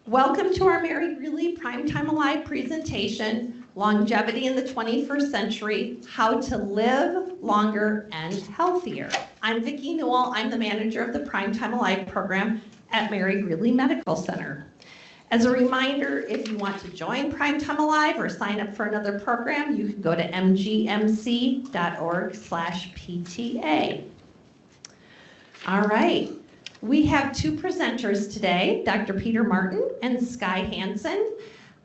Welcome to our Mary Greeley Primetime Alive presentation, Longevity in the 21st Century, How to Live Longer and Healthier. I'm Vicki Newell. I'm the manager of the Primetime Alive program at Mary Greeley Medical Center. As a reminder, if you want to join Primetime Alive or sign up for another program, you can go to mgmc.org/PTA. All right. We have two presenters today, Dr. Peter Martin and Skye Hanson.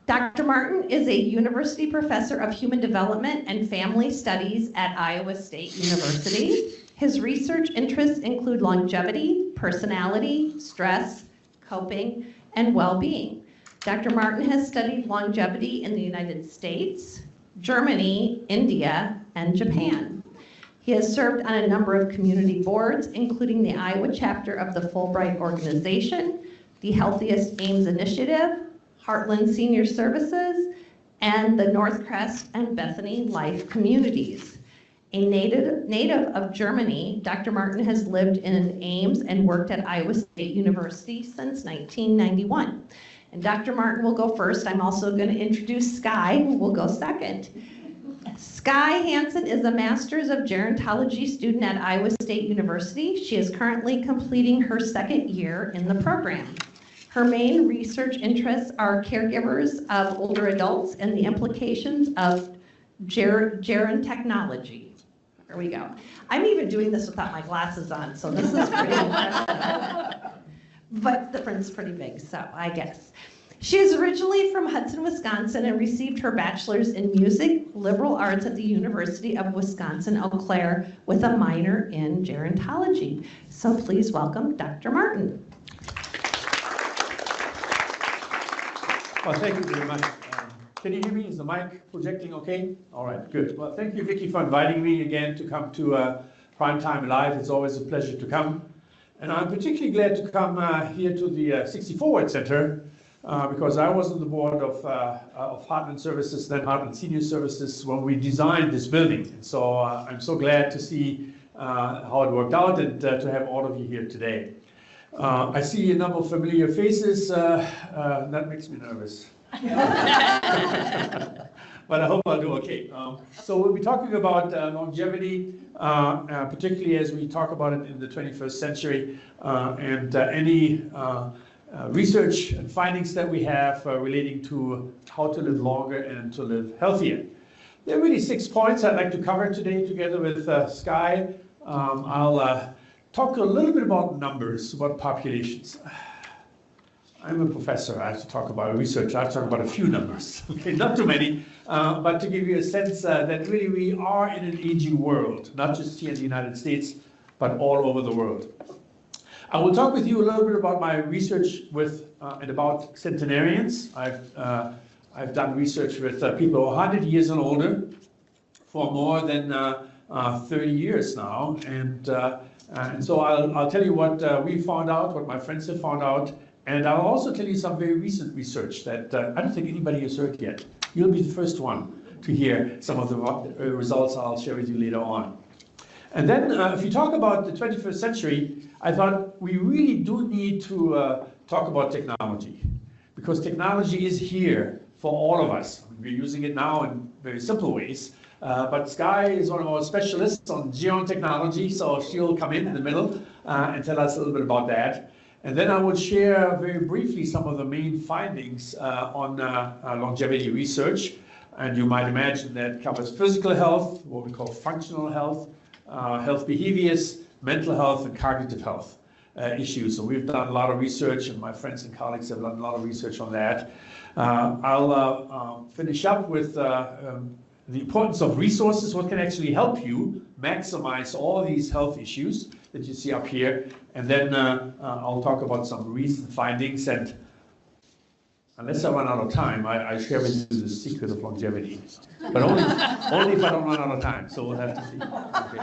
Dr. Martin is a university professor of human development and family studies at Iowa State University. His research interests include longevity, personality, stress, coping, and well-being. Dr. Martin has studied longevity in the United States, Germany, India, and Japan. He has served on a number of community boards, including the Iowa chapter of the Fulbright Organization, the Healthiest Ames Initiative, Heartland Senior Services, and the Northcrest and Bethany Life communities. A native of Germany, Dr. Martin has lived in Ames and worked at Iowa State University since 1991. And Dr. Martin will go first. I'm also going to introduce Skye, who will go second. Skye Hanson is a Master's of Gerontology student at Iowa State University. She is currently completing her second year in the program. Her main research interests are caregivers of older adults and the implications of gerontology. There we go. I'm even doing this without my glasses on, so this is pretty impressive. But the print's pretty big, so I guess. She is originally from Hanson, Wisconsin, and received her bachelor's in music, liberal arts at the University of Wisconsin-Eau Claire with a minor in gerontology. So please welcome Dr. Martin. Well, thank you very much. Can you hear me? Is the mic projecting okay? All right, good. Well, thank you, Vicki, for inviting me again to come to Primetime Live. It's always a pleasure to come. And I'm particularly glad to come here to the 60 Forward Center because I was on the board of Heartland Services, then Heartland Senior Services, when we designed this building. And so I'm so glad to see how it worked out and to have all of you here today. I see a number of familiar faces. That makes me nervous. But I hope I'll do okay. So we'll be talking about longevity, particularly as we talk about it in the 21st century, and any research and findings that we have relating to how to live longer and to live healthier. There are really 6 points I'd like to cover today together with Skye. I'll talk a little bit about numbers, about populations. I'm a professor. I have to talk about research. I have to talk about a few numbers. Okay, not too many, but to give you a sense that really we are in an aging world, not just here in the United States, but all over the world. I will talk with you a little bit about my research with and about centenarians. I've done research with people 100 years and older for more than 30 years now, and so I'll tell you what we found out, what my friends have found out. And I'll also tell you some very recent research that I don't think anybody has heard yet. You'll be the first one to hear some of the results I'll share with you later on. And then if you talk about the 21st century, I thought we really do need to talk about technology, because technology is here for all of us. We're using it now in very simple ways, but Skye is one of our specialists on gerontology, so she'll come in the middle and tell us a little bit about that. And then I will share very briefly some of the main findings on longevity research. And you might imagine that covers physical health, what we call functional health, health behaviors, mental health, and cognitive health issues. So we've done a lot of research, and my friends and colleagues have done a lot of research on that. I'll finish up with the importance of resources, what can actually help you maximize all these health issues that you see up here. And then I'll talk about some recent findings. And unless I run out of time, I share with you the secret of longevity. But only if I don't run out of time, so we'll have to see. Okay.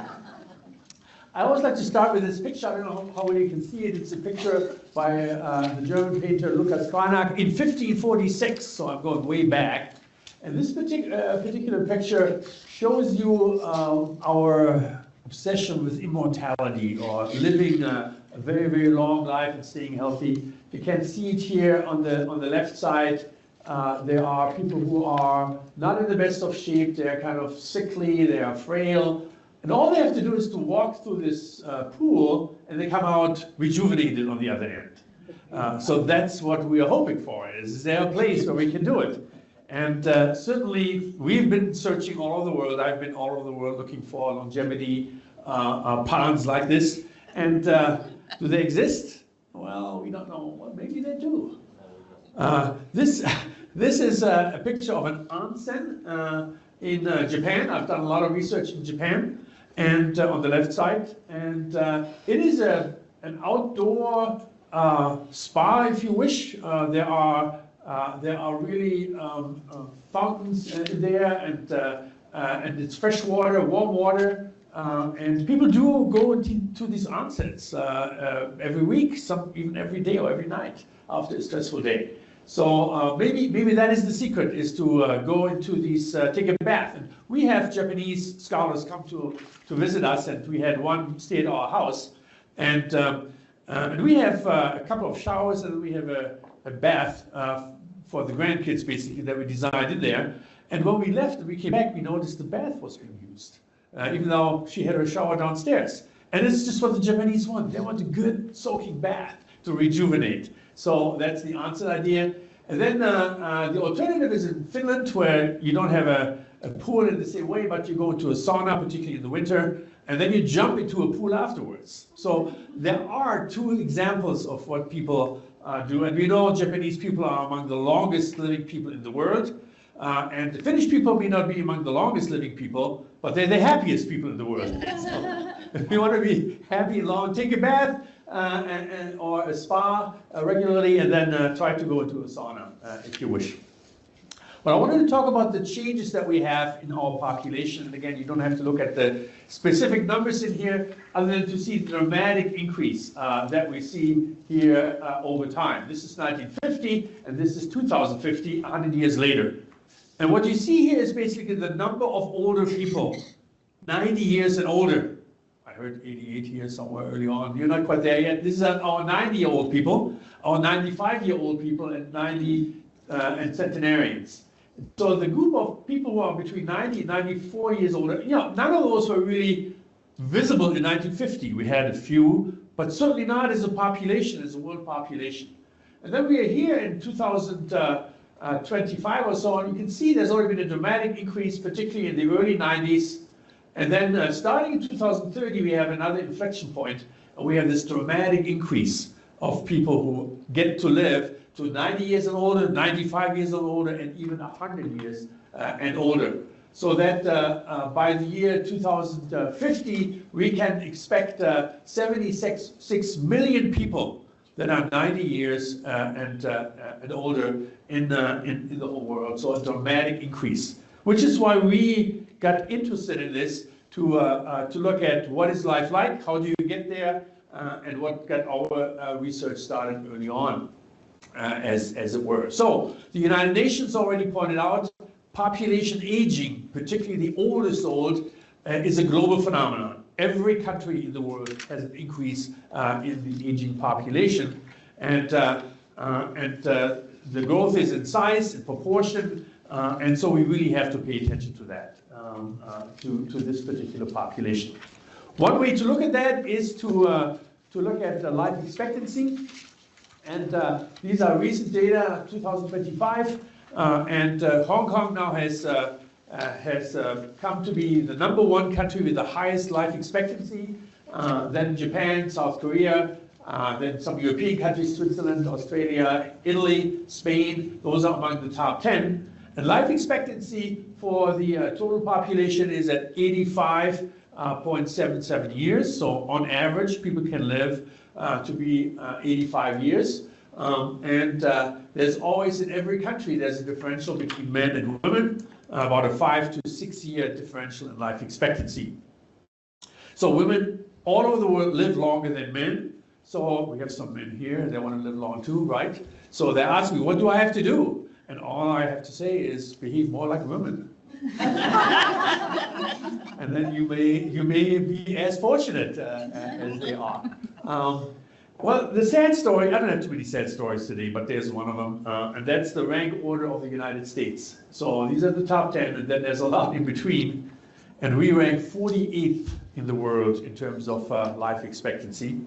I always like to start with this picture. I don't know how well you can see it. It's a picture by the German painter Lucas Cranach in 1546, so I'm going way back. And this particular picture shows you our obsession with immortality, or living a very, very long life and staying healthy. You can see it here on the left side. There are people who are not in the best of shape. They're kind of sickly. They are frail. And all they have to do is to walk through this pool, and they come out rejuvenated on the other end. So that's what we are hoping for. Is there a place where we can do it? And certainly, we've been searching all over the world. I've been all over the world looking for longevity ponds like this. And do they exist? Well, we don't know. Well, maybe they do. This is a picture of an onsen in Japan. I've done a lot of research in Japan, and on the left side. And it is an outdoor spa, if you wish. There are really fountains in there, and it's fresh water, warm water. And people do go into these onsens every week, some even every day or every night after a stressful day. So maybe that is the secret, is to go into these, take a bath. And we have Japanese scholars come to visit us, and we had one stay at our house. And we have a couple of showers, and we have a bath for the grandkids, basically, that we designed in there. And when we left and we came back, we noticed the bath was being used, even though she had her shower downstairs. And it's just what the Japanese want. They want a good soaking bath to rejuvenate. So that's the onsen idea. And then the alternative is in Finland, where you don't have a pool in the same way, but you go into a sauna, particularly in the winter, and then you jump into a pool afterwards. So there are two examples of what people do. And we know Japanese people are among the longest living people in the world. And the Finnish people may not be among the longest living people, but they're the happiest people in the world. So if you want to be happy and long, take a bath or a spa regularly, and then try to go into a sauna if you wish. But I wanted to talk about the changes that we have in our population. And again, you don't have to look at the specific numbers in here, other than to see the dramatic increase that we see here over time. This is 1950, and this is 2050, 100 years later. And what you see here is basically the number of older people, 90 years and older. I heard 88 here somewhere early on. You're not quite there yet. This is our 90-year-old people, our 95-year-old people, and 90 and centenarians. So the group of people who are between 90 and 94 years old, none of those were really visible in 1950. We had a few, but certainly not as a population, as a world population. And then we are here in 2025 or so, and you can see there's already been a dramatic increase, particularly in the early 90s. And then starting in 2030, we have another inflection point, and we have this dramatic increase of people who get to live to 90 years and older, 95 years and older, and even 100 years and older. So that by the year 2050, we can expect 76 million people that are 90 years and older in the whole world. So a dramatic increase, which is why we got interested in this to look at what is life like, how do you get there, and what got our research started early on, as it were. So the United Nations already pointed out population aging, particularly the oldest old, is a global phenomenon. Every country in the world has an increase in the aging population, and the growth is in size, in proportion, and so we really have to pay attention to that, to this particular population. One way to look at that is to look at life expectancy, and these are recent data, 2025, and Hong Kong now has come to be the #1 country with the highest life expectancy, then Japan, South Korea, then some European countries, Switzerland, Australia, Italy, Spain, those are among the top 10. And life expectancy for the total population is at 85.77 years. So on average, people can live to be 85 years. And there's always, in every country, there's a differential between men and women, about a 5 to 6 year differential in life expectancy. So women all over the world live longer than men. So we have some men here, they want to live long too, right? So they ask me, what do I have to do? And all I have to say is behave more like women. And then you may be as fortunate as they are. Well, the sad story, I don't have too many sad stories today, but there's one of them, and that's the rank order of the United States. So these are the top 10, and then there's a lot in between. And we rank 48th in the world in terms of life expectancy.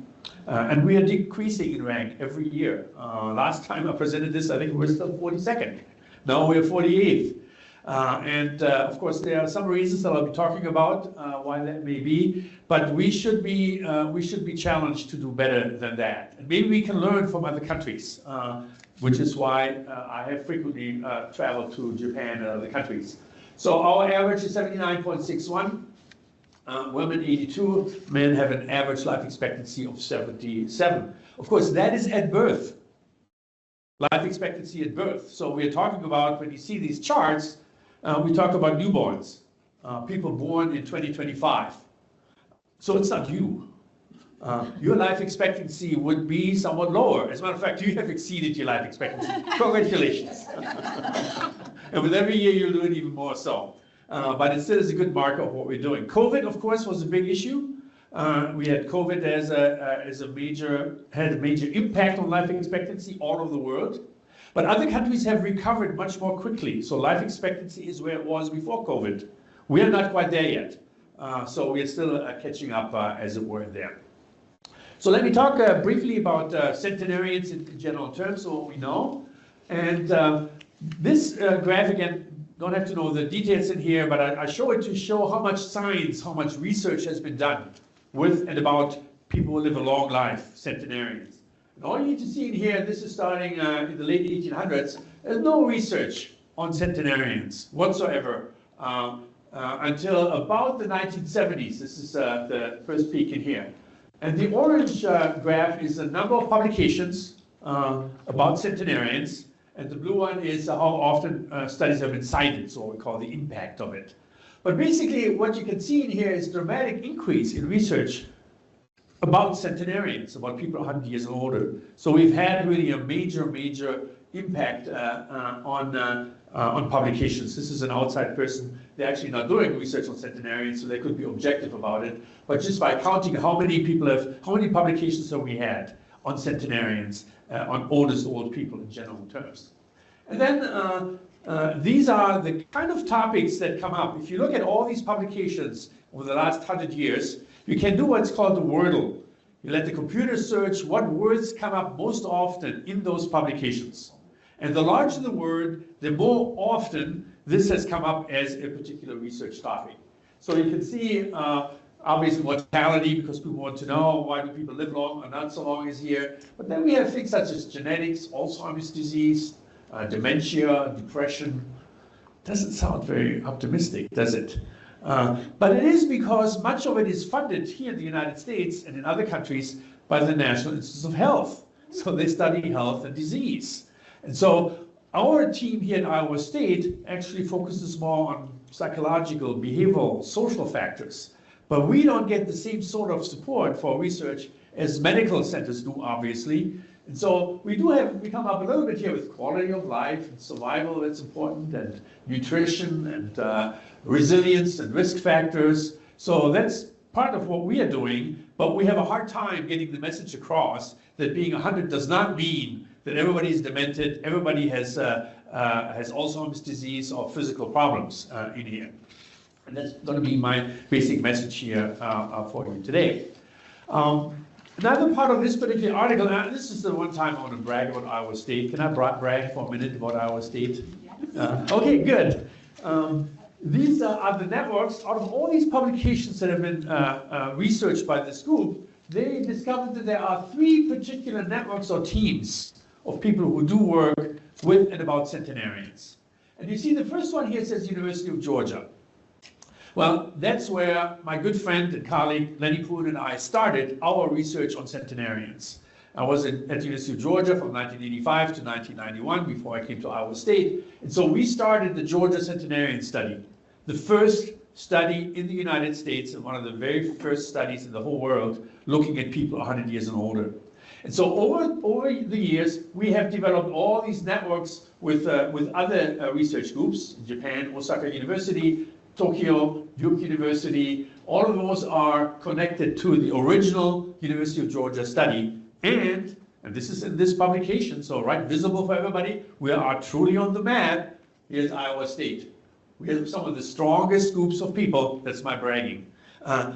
And we are decreasing in rank every year. Last time I presented this, I think we were still 42nd. Now we're 48th. Of course, there are some reasons that I'll be talking about why that may be, but we should be challenged to do better than that. And maybe we can learn from other countries, which is why I have frequently traveled to Japan and other countries. So our average is 79.61. Women 82, men have an average life expectancy of 77. Of course, that is at birth. Life expectancy at birth. So we're talking about, when you see these charts, we talk about newborns, people born in 2025. So it's not you. Your life expectancy would be somewhat lower. As a matter of fact, you have exceeded your life expectancy. Congratulations. And with every year, you'll do it even more so. But it still is a good marker of what we're doing. COVID, of course, was a big issue. We had COVID had a major impact on life expectancy all over the world. But other countries have recovered much more quickly. So life expectancy is where it was before COVID. We are not quite there yet. So we are still catching up, as it were, there. So let me talk briefly about centenarians in general terms, so what we know. And this graph, again, don't have to know the details in here, but I show it to show how much science, how much research has been done with and about people who live a long life, centenarians. And all you need to see in here, this is starting in the late 1800s, there's no research on centenarians whatsoever until about the 1970s. This is the first peak in here. And the orange graph is the number of publications about centenarians, and the blue one is how often studies have been cited, so what we call the impact of it. But basically, what you can see in here is dramatic increase in research about centenarians, about people 100 years and older. So we've had really a major impact on publications. This is an outside person. They're actually not doing research on centenarians, so they could be objective about it. But just by counting how many publications have we had on centenarians, on old people in general terms. And then these are the kind of topics that come up. If you look at all these publications over the last 100 years, you can do what's called the Wordle. You let the computer search what words come up most often in those publications. And the larger the word, the more often this has come up as a particular research topic. So you can see obviously mortality, because people want to know why do people live long or not so long is here. But then we have things such as genetics, Alzheimer's disease, dementia, depression. Doesn't sound very optimistic, does it? But it is because much of it is funded here in the United States and in other countries by the National Institutes of Health. So they study health and disease. And so our team here at Iowa State actually focuses more on psychological, behavioral, social factors. But we don't get the same sort of support for research as medical centers do, obviously. And so we come up a little bit here with quality of life and survival, that's important, and nutrition and resilience and risk factors. So that's part of what we are doing, but we have a hard time getting the message across that being 100 does not mean that everybody is demented, everybody has Alzheimer's disease or physical problems in here. And that's going to be my basic message here for you today. Another part of this particular article, this is the one time I want to brag about Iowa State. Can I brag for a minute about Iowa State? Okay, good. These are the networks. Out of all these publications that have been researched by this group, they discovered that there are 3 particular networks or teams of people who do work with and about centenarians. And you see the first one here says University of Georgia. Well, that's where my good friend and colleague Lenny Poon and I started our research on centenarians. I was at the University of Georgia from 1985 to 1991 before I came to Iowa State. And so we started the Georgia Centenarian Study, the first study in the United States and one of the very first studies in the whole world looking at people 100 years and older. And so over the years, we have developed all these networks with other research groups in Japan, Osaka University, Tokyo, Duke University. All of those are connected to the original University of Georgia study And this is in this publication, so right, visible for everybody, we are truly on the map. Here's Iowa State. We have some of the strongest groups of people, that's my bragging.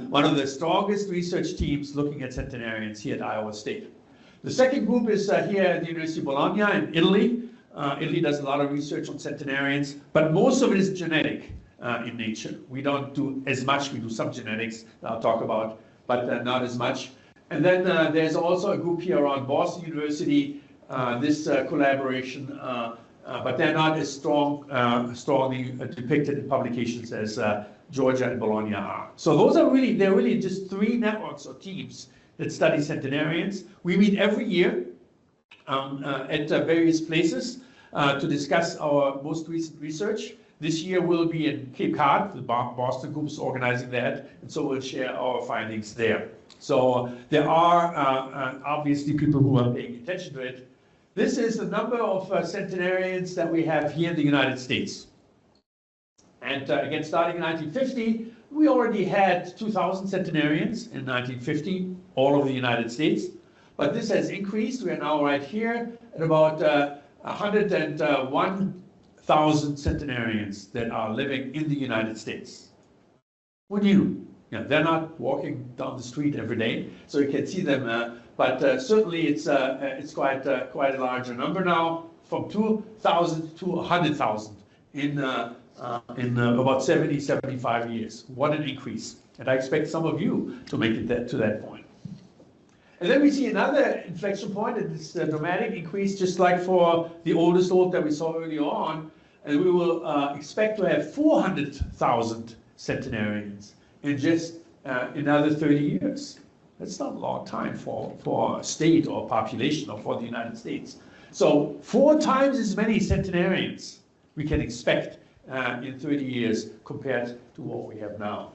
One of the strongest research teams looking at centenarians here at Iowa State. The second group is here at the University of Bologna in Italy. Italy does a lot of research on centenarians, but most of it is genetic in nature. We don't do as much, we do some genetics that I'll talk about, but not as much. And then there's also a group here around Boston University, this collaboration, but they're not as strongly depicted in publications as Georgia and Bologna are. So those are they're really just three networks or teams that study centenarians. We meet every year at various places to discuss our most recent research. This year we'll be in Cape Cod, the Boston group is organizing that, and so we'll share our findings there. So there are obviously people who are paying attention to it. This is the number of centenarians that we have here in the United States. And again, starting in 1950, we already had 2,000 centenarians in 1950, all over the United States. But this has increased. We are now right here at about 101,000 centenarians that are living in the United States. Who knew? Yeah, they're not walking down the street every day, so you can see them. But certainly it's quite a larger number now, from 2,000 to 100,000 in about 70, 75 years. What an increase. And I expect some of you to make it to that point. And then we see another inflection point, and it's a dramatic increase, just like for the oldest old that we saw earlier on. And we will expect to have 400,000 centenarians in just another 30 years. That's not a long time for a state or population or for the United States. So 4 times as many centenarians we can expect in 30 years compared to what we have now.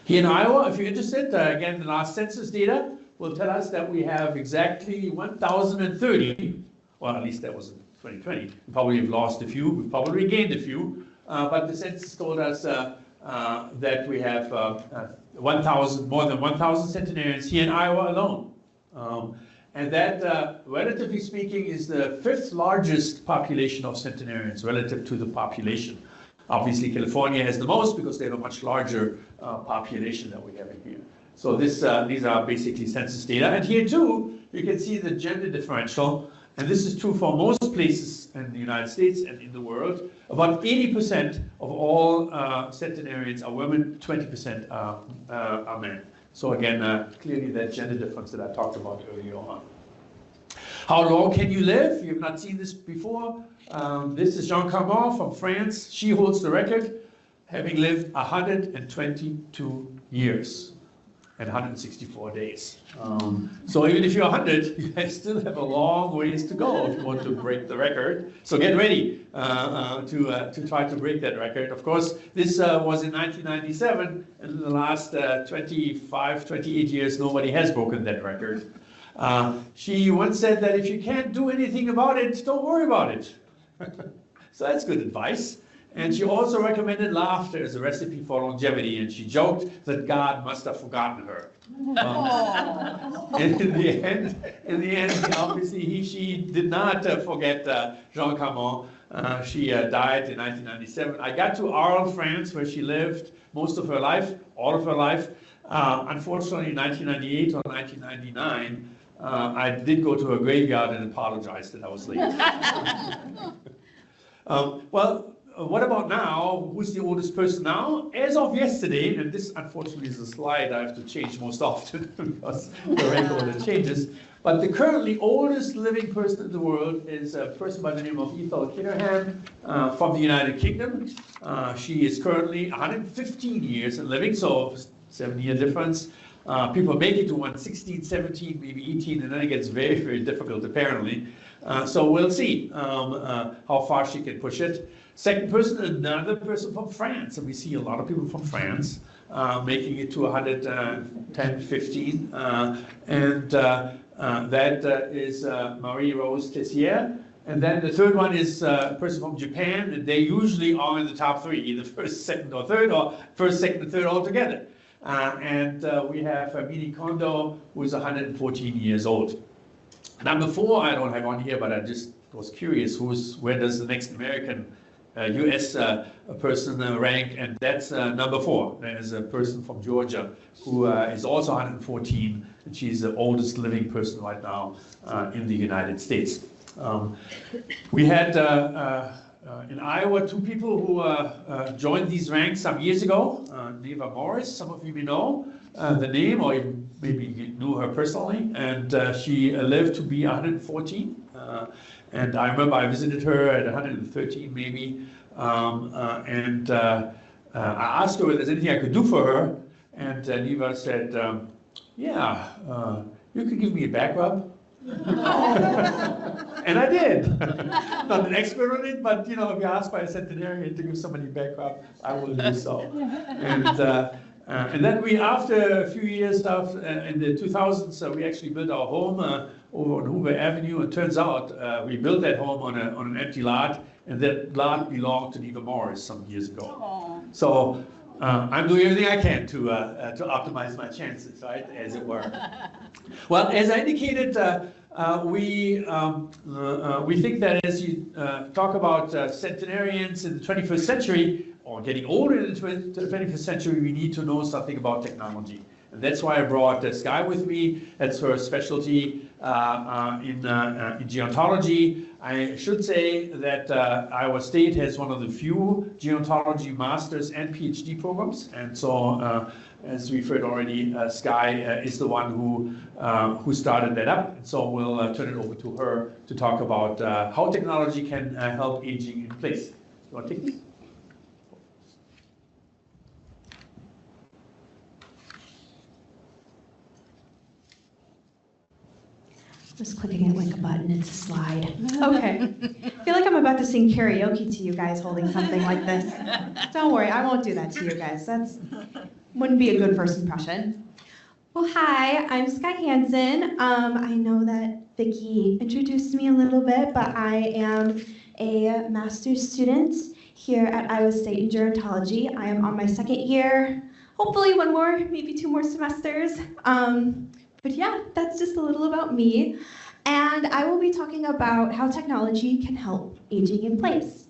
Here in Iowa, if you're interested, again, the last census data will tell us that we have exactly 1,030, well, at least that was in 2020. We probably have lost a few, we've probably gained a few, but the census told us that we have more than 1,000 centenarians here in Iowa alone. And that, relatively speaking, is the 5th largest population of centenarians relative to the population. Obviously, California has the most because they have a much larger population than we have in here. So these are basically census data. And here too, you can see the gender differential. And this is true for most places in the United States and in the world. About 80% of all centenarians are women, 20% are men. So again, clearly that gender difference that I talked about earlier on. How long can you live? You've not seen this before. This is Jean Carmon from France. She holds the record, having lived 122 years and 164 days. So even if you're 100, you still have a long ways to go if you want to break the record. So get ready to try to break that record. Of course, this was in 1997, and in the last 25, 28 years, nobody has broken that record. She once said that if you can't do anything about it, don't worry about it. So that's good advice. And she also recommended laughter as a recipe for longevity, and she joked that God must have forgotten her. And in the end, obviously, she did not forget Jean Carmon. She died in 1997. I got to Arles, France, where she lived most of her life, all of her life. Unfortunately, in 1998 or 1999, I did go to her graveyard and apologize that I was late. What about now? Who's the oldest person now? As of yesterday, and this unfortunately is a slide I have to change most often because the record changes, but the currently oldest living person in the world is a person by the name of Ethel Kitterham from the United Kingdom. She is currently 115 years and living, so 7-year difference. People make it to 116, 17, maybe 18, and then it gets very, very difficult apparently. So we'll see how far she can push it. Second person, another person from France, and we see a lot of people from France making it to 110, 15, and that is Marie-Rose Tessier. And then the third one is a person from Japan, and they usually are in the top 3, either first, second, or third, or first, second, and third all together. And we have Mini Kondo, who is 114 years old. Number 4, I don't have on here, but I just was curious, where does the next American US person rank? And that's number 4. There's a person from Georgia who is also 114, and she's the oldest living person right now in the United States. We had in Iowa 2 people who joined these ranks some years ago. Neva Morris, some of you may know the name, or even maybe you knew her personally, and she lived to be 114. And I remember I visited her at 113 maybe, and I asked her if there's anything I could do for her, and Neva said, yeah, you could give me a back rub. And I did. Not an expert on it, but you know, if you're asked by a centenarian to give somebody a back rub, I will do so. And then we, after a few years in the 2000s, we actually built our home over on Hoover Avenue. It turns out we built that home on an empty lot, and that lot belonged to Neva Morris some years ago. Aww. So I'm doing everything I can to optimize my chances, right, as it were. Well, as I indicated, we think that as you talk about centenarians in the 21st century, or getting older in the 21st century, we need to know something about technology. And that's why I brought Skye with me. That's her specialty in geontology. I should say that Iowa State has one of the few geontology masters and PhD programs. And so, as we've heard already, Skye is the one who started that up. And so we'll turn it over to her to talk about how technology can help aging in place. You want to take this? Just clicking it like a button, it's a slide. Okay. I feel like I'm about to sing karaoke to you guys holding something like this. Don't worry, I won't do that to you guys. That's wouldn't be a good first impression. Well, hi, I'm Skye Hanson. I know that Vicki introduced me a little bit, but I am a master's student here at Iowa State in gerontology. I am on my 2nd year, hopefully 1 more, maybe 2 more semesters. But yeah, that's just a little about me. And I will be talking about how technology can help aging in place.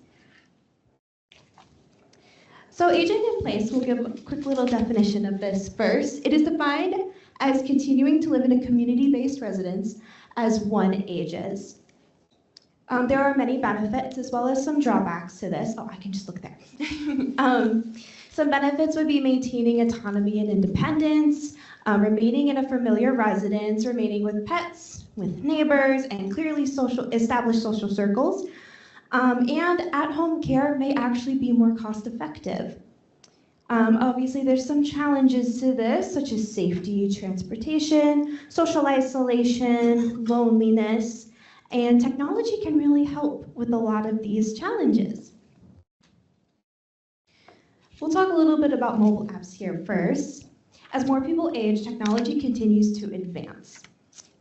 So aging in place, we'll give a quick little definition of this first. It is defined as continuing to live in a community-based residence as one ages. There are many benefits as well as some drawbacks to this. Oh, I can just look there. Some benefits would be maintaining autonomy and independence, remaining in a familiar residence, remaining with pets, with neighbors, and clearly established social circles. And at-home care may actually be more cost-effective. Obviously, there's some challenges to this, such as safety, transportation, social isolation, loneliness, and technology can really help with a lot of these challenges. We'll talk a little bit about mobile apps here first. As more people age, technology continues to advance.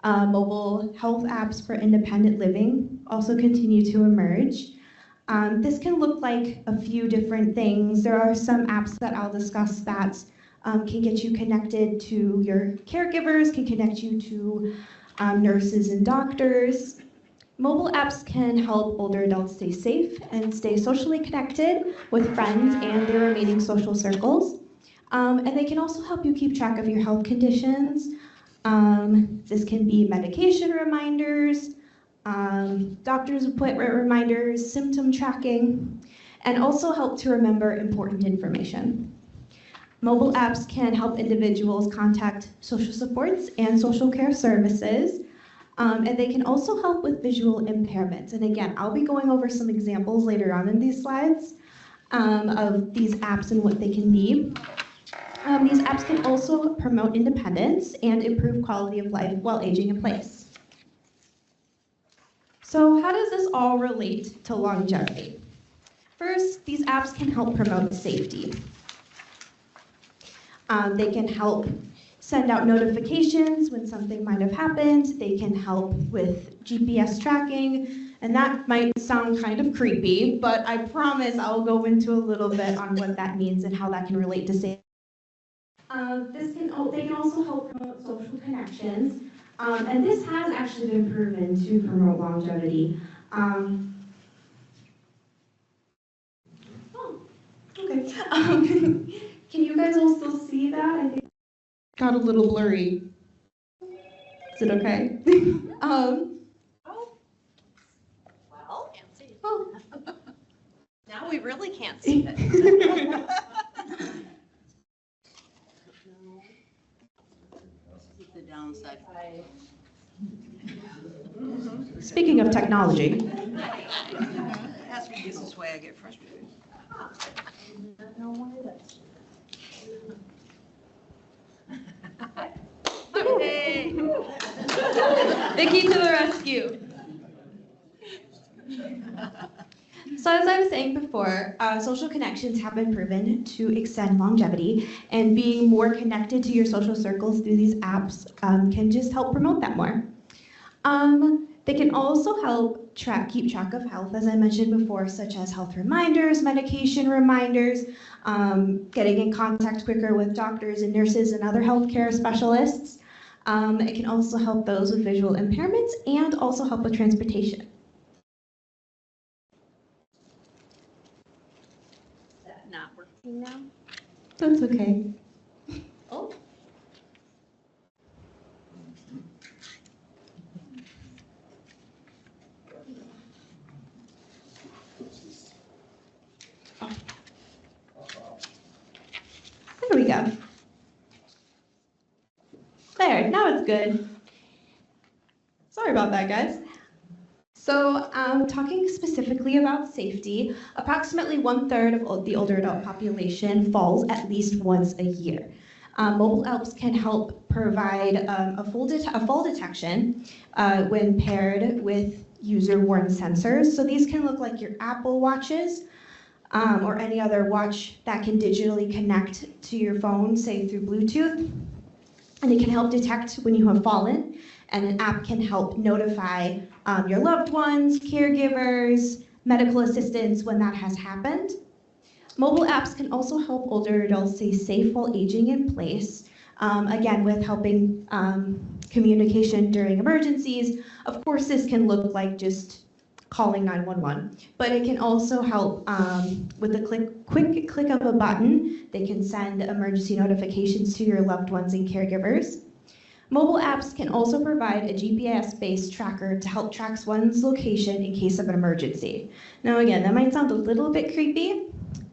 Mobile health apps for independent living also continue to emerge. This can look like a few different things. There are some apps that I'll discuss that can get you connected to your caregivers, can connect you to nurses and doctors. Mobile apps can help older adults stay safe and stay socially connected with friends and their remaining social circles. And they can also help you keep track of your health conditions. This can be medication reminders, doctor's appointment reminders, symptom tracking, and also help to remember important information. Mobile apps can help individuals contact social supports and social care services, and they can also help with visual impairments. And again, I'll be going over some examples later on in these slides of these apps and what they can be. These apps can also promote independence and improve quality of life while aging in place. So how does this all relate to longevity? First, these apps can help promote safety. They can help send out notifications when something might have happened. They can help with GPS tracking, and that might sound kind of creepy, but I promise I'll go into a little bit on what that means and how that can relate to safety. They can also help promote social connections, and this has actually been proven to promote longevity. Okay. Can you guys all still see that? I think got a little blurry. Is it okay? Well, can't see. Oh. Now we really can't see it. The downside. Speaking of technology. That's this way I get frustrated. Hey. Vicky to the rescue. So as I was saying before, social connections have been proven to extend longevity, and being more connected to your social circles through these apps can just help promote that more. They can also help keep track of health, as I mentioned before, such as health reminders, medication reminders, getting in contact quicker with doctors and nurses and other healthcare specialists. It can also help those with visual impairments and also help with transportation. Is that not working now? That's okay. Oh. There we go. There, now it's good. Sorry about that, guys. So, talking specifically about safety, approximately 1/3 of the older adult population falls at least once a year. Mobile apps can help provide a fall detection when paired with user-worn sensors. So these can look like your Apple Watches or any other watch that can digitally connect to your phone, say through Bluetooth. And it can help detect when you have fallen, and an app can help notify your loved ones, caregivers, medical assistants when that has happened. Mobile apps can also help older adults stay safe while aging in place, again, with helping communication during emergencies. Of course, this can look like just calling 911, but it can also help with a quick click of a button. They can send emergency notifications to your loved ones and caregivers. Mobile apps can also provide a GPS-based tracker to help track one's location in case of an emergency. Now again, that might sound a little bit creepy,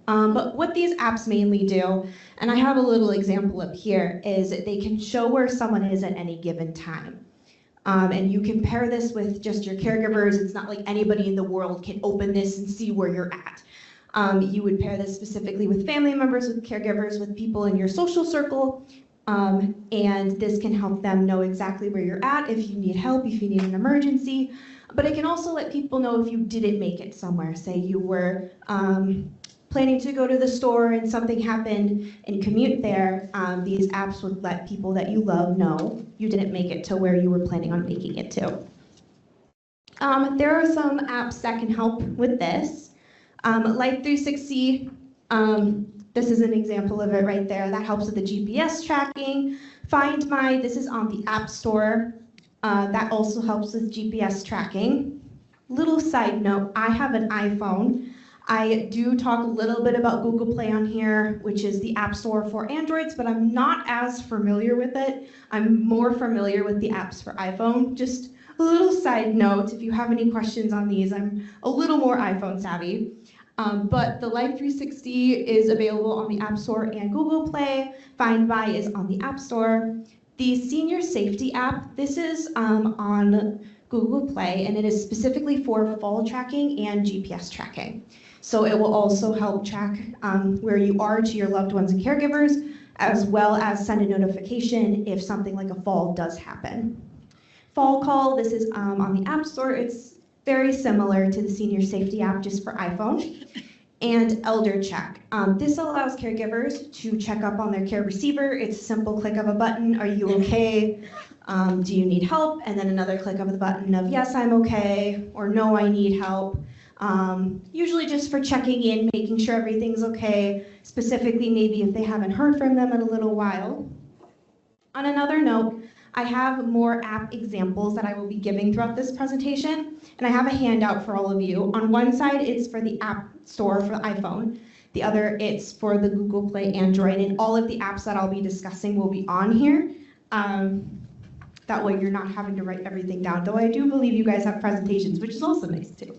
but what these apps mainly do, and I have a little example up here, is they can show where someone is at any given time. And you can pair this with just your caregivers. It's not like anybody in the world can open this and see where you're at. You would pair this specifically with family members, with caregivers, with people in your social circle, and this can help them know exactly where you're at if you need help, if you need an emergency. But it can also let people know if you didn't make it somewhere. Say you were planning to go to the store and something happened and commute there, these apps would let people that you love know you didn't make it to where you were planning on making it to. There are some apps that can help with this. Life 360, this is an example of it right there. That helps with the GPS tracking. Find My, this is on the App Store. That also helps with GPS tracking. Little side note, I have an iPhone. I do talk a little bit about Google Play on here, which is the App Store for Androids, but I'm not as familiar with it. I'm more familiar with the apps for iPhone. Just a little side note, if you have any questions on these, I'm a little more iPhone savvy. But the Life 360 is available on the App Store and Google Play. Find My is on the App Store. The Senior Safety app, this is on Google Play, and it is specifically for fall tracking and GPS tracking. So it will also help track where you are to your loved ones and caregivers, as well as send a notification if something like a fall does happen. Fall Call, this is on the App Store. It's very similar to the Senior Safety app, just for iPhone. And Elder Check. This allows caregivers to check up on their care receiver. It's a simple click of a button. Are you okay? Do you need help? And then another click of the button of yes, I'm okay, or no, I need help. Usually just for checking in, making sure everything's okay, specifically maybe if they haven't heard from them in a little while. On another note, I have more app examples that I will be giving throughout this presentation, and I have a handout for all of you. On one side, it's for the App Store for iPhone. The other, it's for the Google Play Android, and all of the apps that I'll be discussing will be on here. That way you're not having to write everything down, though I do believe you guys have presentations, which is also nice too.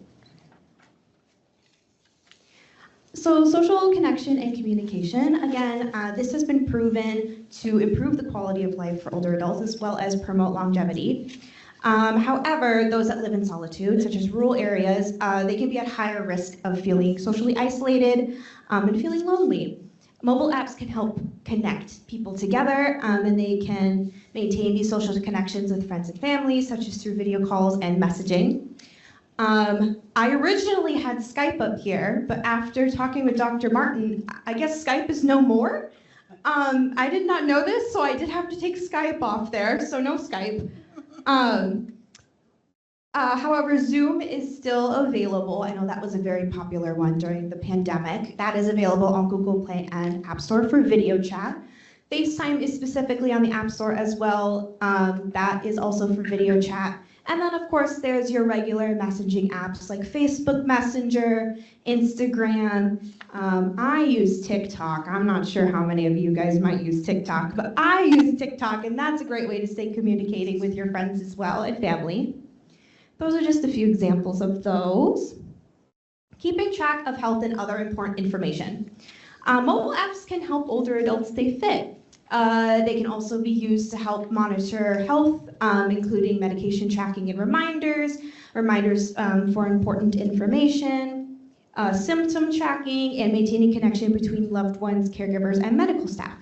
So social connection and communication, again, this has been proven to improve the quality of life for older adults as well as promote longevity. However, those that live in solitude, such as rural areas, they can be at higher risk of feeling socially isolated and feeling lonely. Mobile apps can help connect people together, and they can maintain these social connections with friends and family, such as through video calls and messaging. I originally had Skype up here, but after talking with Dr. Martin, I guess Skype is no more. I did not know this, so I did have to take Skype off there, so no Skype. However, Zoom is still available. I know that was a very popular one during the pandemic. That is available on Google Play and App Store for video chat. FaceTime is specifically on the App Store as well. That is also for video chat. And then, of course, there's your regular messaging apps like Facebook Messenger, Instagram. I use TikTok. I'm not sure how many of you guys might use TikTok, but I use TikTok, and that's a great way to stay communicating with your friends as well and family. Those are just a few examples of those. Keeping track of health and other important information. Mobile apps can help older adults stay fit. They can also be used to help monitor health, including medication tracking and reminders for important information, symptom tracking, and maintaining connection between loved ones, caregivers, and medical staff.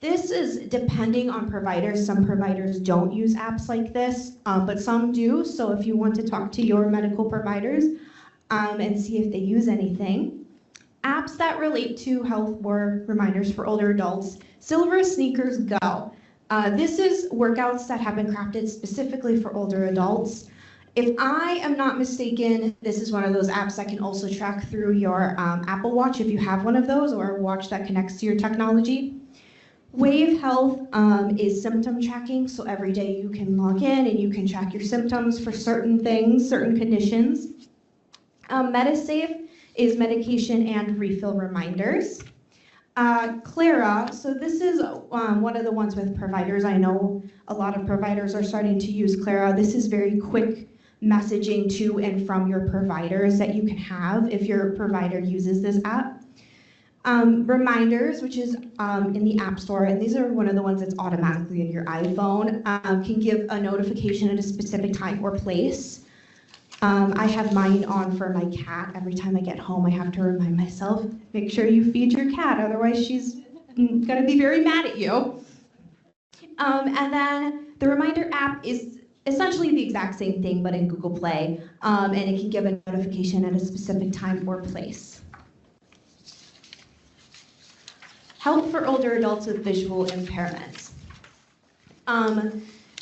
This is depending on providers. Some providers don't use apps like this, but some do. So if you want to talk to your medical providers and see if they use anything. Apps that relate to health or reminders for older adults. Silver Sneakers Go. This is workouts that have been crafted specifically for older adults. If I am not mistaken, this is one of those apps that can also track through your Apple Watch if you have one of those, or a watch that connects to your technology. Wave Health is symptom tracking, so every day you can log in and you can track your symptoms for certain things, certain conditions. MediSafe is medication and refill reminders. Clara, so this is one of the ones with providers. I know a lot of providers are starting to use Clara. This is very quick messaging to and from your providers that you can have if your provider uses this app. Reminders, which is in the App Store, and these are one of the ones that's automatically in your iPhone, can give a notification at a specific time or place. I have mine on for my cat. Every time I get home, I have to remind myself, make sure you feed your cat, otherwise she's gonna be very mad at you. And then the reminder app is essentially the exact same thing, but in Google Play, and it can give a notification at a specific time or place. Help for older adults with visual impairments.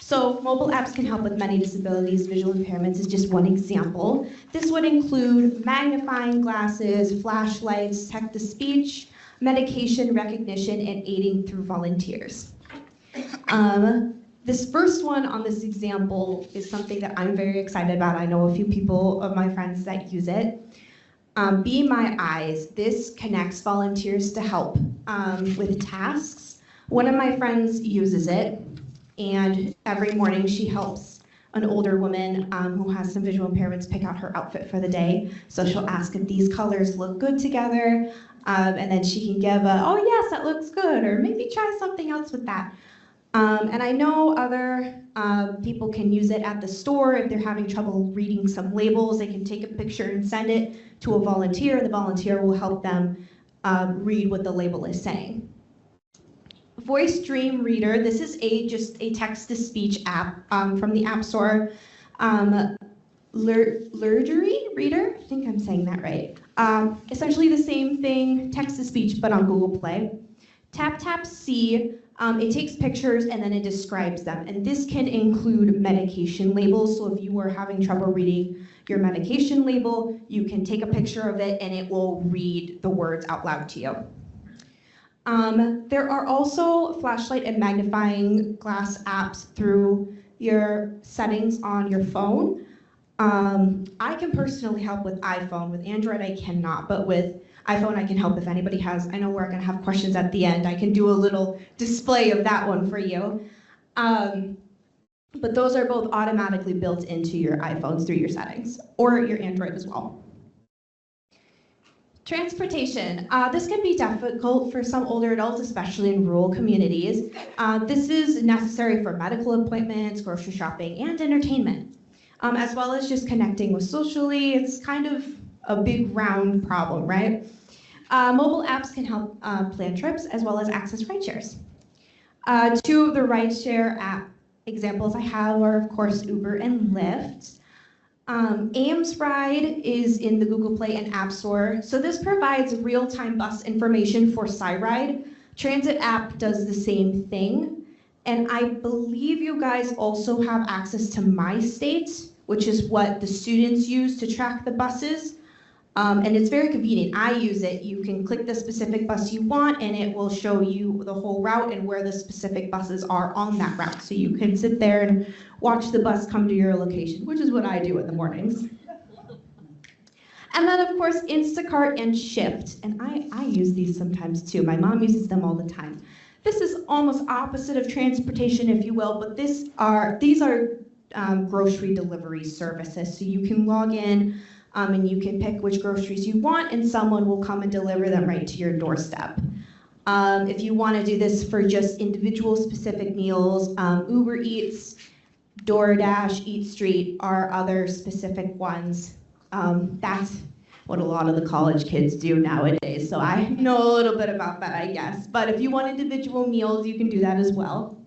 So mobile apps can help with many disabilities. Visual impairments is just one example. This would include magnifying glasses, flashlights, text-to-speech, medication recognition, and aiding through volunteers. This first one on this example is something that I'm very excited about. I know a few people of my friends that use it. Be My Eyes. This connects volunteers to help with tasks. One of my friends uses it, and every morning she helps an older woman who has some visual impairments pick out her outfit for the day. So she'll ask if these colors look good together, and then she can give a, oh yes, that looks good, or maybe try something else with that. And I know other people can use it at the store if they're having trouble reading some labels. They can take a picture and send it to a volunteer. The volunteer will help them read what the label is saying. Voice Dream Reader. This is just a text-to-speech app from the App Store. Lurgery Reader, I think I'm saying that right. Essentially the same thing, text-to-speech, but on Google Play. Tap Tap See. It takes pictures and then it describes them. And this can include medication labels. So if you were having trouble reading your medication label, you can take a picture of it and it will read the words out loud to you. There are also flashlight and magnifying glass apps through your settings on your phone. I can personally help with iPhone. With Android, I cannot, but with iPhone, I can help if anybody has. I know we're gonna have questions at the end. I can do a little display of that one for you. But those are both automatically built into your iPhones through your settings, or your Android as well. Transportation. This can be difficult for some older adults, especially in rural communities. This is necessary for medical appointments, grocery shopping, and entertainment, as well as just connecting with socially. It's kind of a big round problem, right? Mobile apps can help plan trips as well as access rideshares. Two of the rideshare app examples I have are, of course, Uber and Lyft. Ames Ride is in the Google Play and App Store. So this provides real-time bus information for SkyRide. Transit app does the same thing. And I believe you guys also have access to My State, which is what the students use to track the buses. And it's very convenient. I use it. You can click the specific bus you want and it will show you the whole route and where the specific buses are on that route. So you can sit there and watch the bus come to your location, which is what I do in the mornings. And then of course, Instacart and Shipt. And I use these sometimes too. My mom uses them all the time. This is almost opposite of transportation, if you will, but these are grocery delivery services. So you can log in and you can pick which groceries you want and someone will come and deliver them right to your doorstep. If you want to do this for just individual specific meals, Uber Eats, DoorDash, Eat Street are other specific ones. That's what a lot of the college kids do nowadays. So I know a little bit about that, I guess. But if you want individual meals, you can do that as well.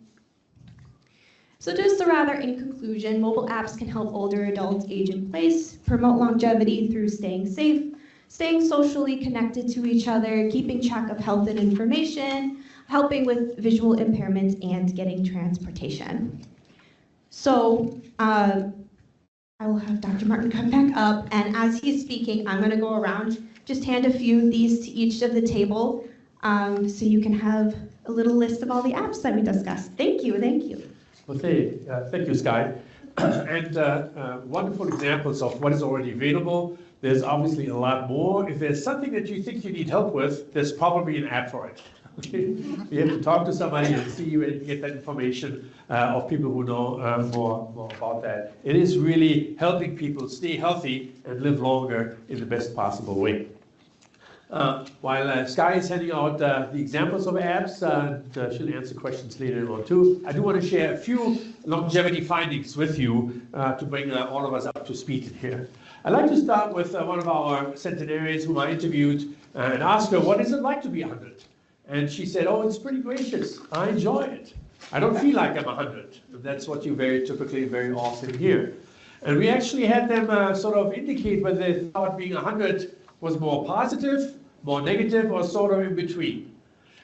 So just rather in conclusion, mobile apps can help older adults age in place, promote longevity through staying safe, staying socially connected to each other, keeping track of health and information, helping with visual impairments, and getting transportation. So I will have Dr. Martin come back up, and as he's speaking, I'm going to go around, just hand a few of these to each of the table, so you can have a little list of all the apps that we discussed. Thank you, thank you. Okay, thank you, Skye. And wonderful examples of what is already available. There's obviously a lot more. If there's something that you think you need help with, there's probably an app for it. Okay? You have to talk to somebody and see and get that information of people who know more about that. It is really helping people stay healthy and live longer in the best possible way. While Skye is handing out the examples of apps, she'll answer questions later on too. I do want to share a few longevity findings with you to bring all of us up to speed in here. I'd like to start with one of our centenarians whom I interviewed and asked her, what is it like to be 100? And she said, oh, it's pretty gracious. I enjoy it. I don't feel like I'm 100. That's what you very typically, very often hear. And we actually had them sort of indicate whether they thought being 100 was more positive, more negative, or sort of in between.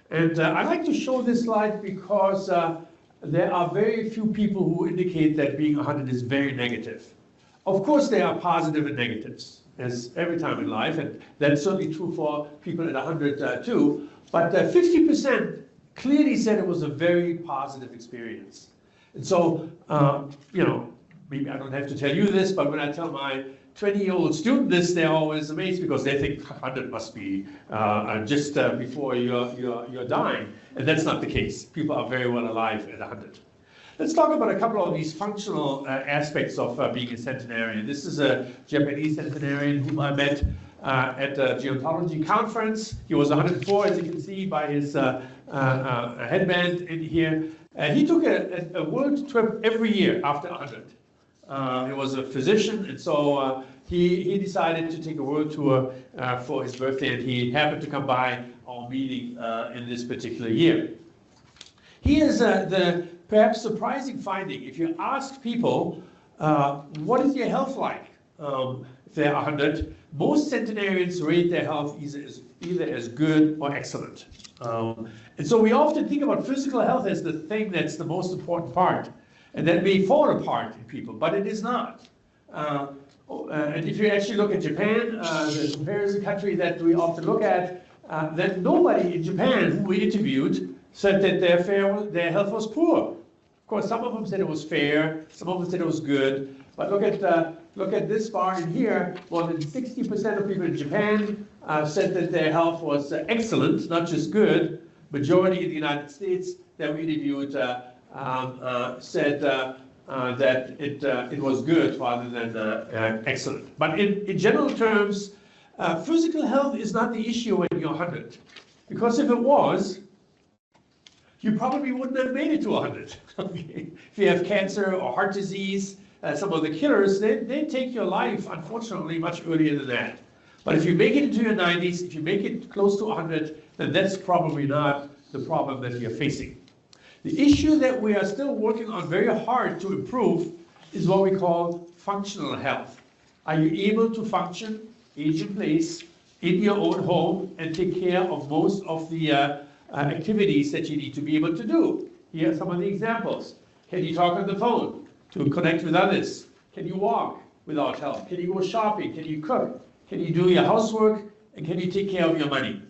And I like to show this slide because there are very few people who indicate that being 100 is very negative. Of course, there are positive and negatives, as every time in life, and that's certainly true for people at 100 too. But 50% clearly said it was a very positive experience. And so, you know, maybe I don't have to tell you this, but when I tell my 20-year-old student this, they're always amazed because they think 100 must be just before you're dying. And that's not the case. People are very well alive at 100. Let's talk about a couple of these functional aspects of being a centenarian. This is a Japanese centenarian whom I met at a geontology conference. He was 104, as you can see by his headband in here. He took a world trip every year after 100. He was a physician, and so he decided to take a world tour for his birthday, and he happened to come by our meeting in this particular year. Here's the perhaps surprising finding. If you ask people, what is your health like if they're 100, most centenarians rate their health either as good or excellent. And so we often think about physical health as the thing that's the most important part. And that may fall apart in people, but it is not. And if you actually look at Japan, the comparison country that we often look at, that nobody in Japan who we interviewed said that their health was poor. Of course, some of them said it was fair, some of them said it was good, but look at this bar in here. More than 60% of people in Japan said that their health was excellent, not just good. Majority in the United States that we interviewed said that it was good rather than excellent. But in general terms, physical health is not the issue when you're 100, because if it was, you probably wouldn't have made it to 100. Okay? If you have cancer or heart disease, some of the killers, they take your life, unfortunately, much earlier than that. But if you make it into your 90s, if you make it close to 100, then that's probably not the problem that you're facing. The issue that we are still working on very hard to improve is what we call functional health. Are you able to function, age in place, in your own home, and take care of most of the activities that you need to be able to do? Here are some of the examples. Can you talk on the phone to connect with others? Can you walk without help? Can you go shopping? Can you cook? Can you do your housework? And can you take care of your money?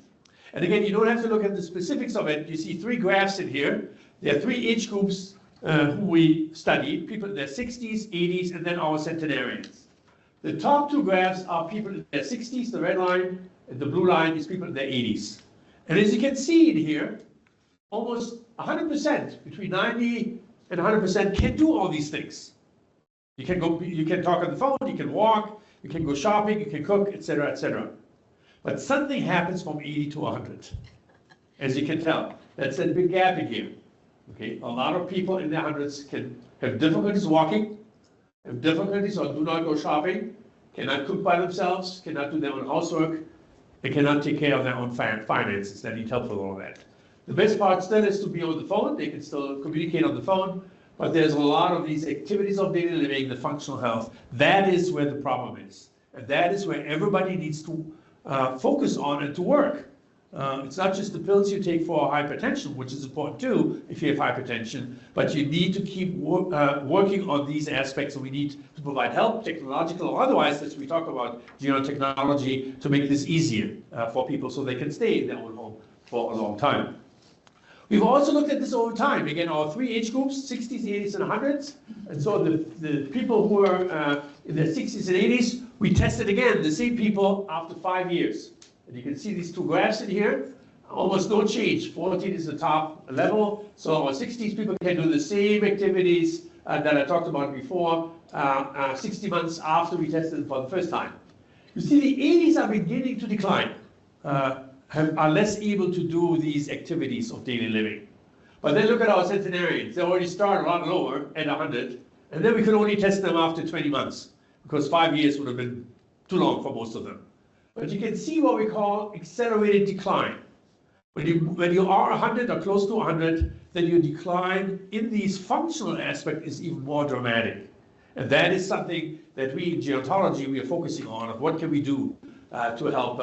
And again, you don't have to look at the specifics of it. You see 3 graphs in here. There are 3 age groups who we studied, people in their 60s, 80s, and then our centenarians. The top 2 graphs are people in their 60s, the red line, and the blue line is people in their 80s. And as you can see in here, almost 100%, between 90 and 100% can do all these things. You can talk on the phone, you can walk, you can go shopping, you can cook, etc., etc. But something happens from 80 to 100, as you can tell. That's a big gap in here. Okay, a lot of people in their hundreds can have difficulties walking, have difficulties or do not go shopping, cannot cook by themselves, cannot do their own housework, they cannot take care of their own finances. They need help with all of that. The best part still is to be on the phone. They can still communicate on the phone, but there's a lot of these activities of daily living, the functional health. That is where the problem is. And that is where everybody needs to focus on and to work. It's not just the pills you take for hypertension, which is important too if you have hypertension, but you need to keep working on these aspects, and we need to provide help, technological or otherwise, as we talk about technology, to make this easier for people so they can stay in their own home for a long time. We've also looked at this over time. Again, our 3 age groups, 60s, 80s, and 100s. And so the people who are in their 60s and 80s, we tested again the same people after 5 years. And you can see these 2 graphs in here, almost no change. 14 is the top level. So our 60s people can do the same activities that I talked about before, 60 months after we tested them for the first time. You see the 80s are beginning to decline, are less able to do these activities of daily living. But then look at our centenarians. They already start a lot lower at 100, and then we could only test them after 20 months, because 5 years would have been too long for most of them. But you can see what we call accelerated decline. When you are 100 or close to 100, then your decline in these functional aspects is even more dramatic. And that is something that we in gerontology, we are focusing on, of what can we do to help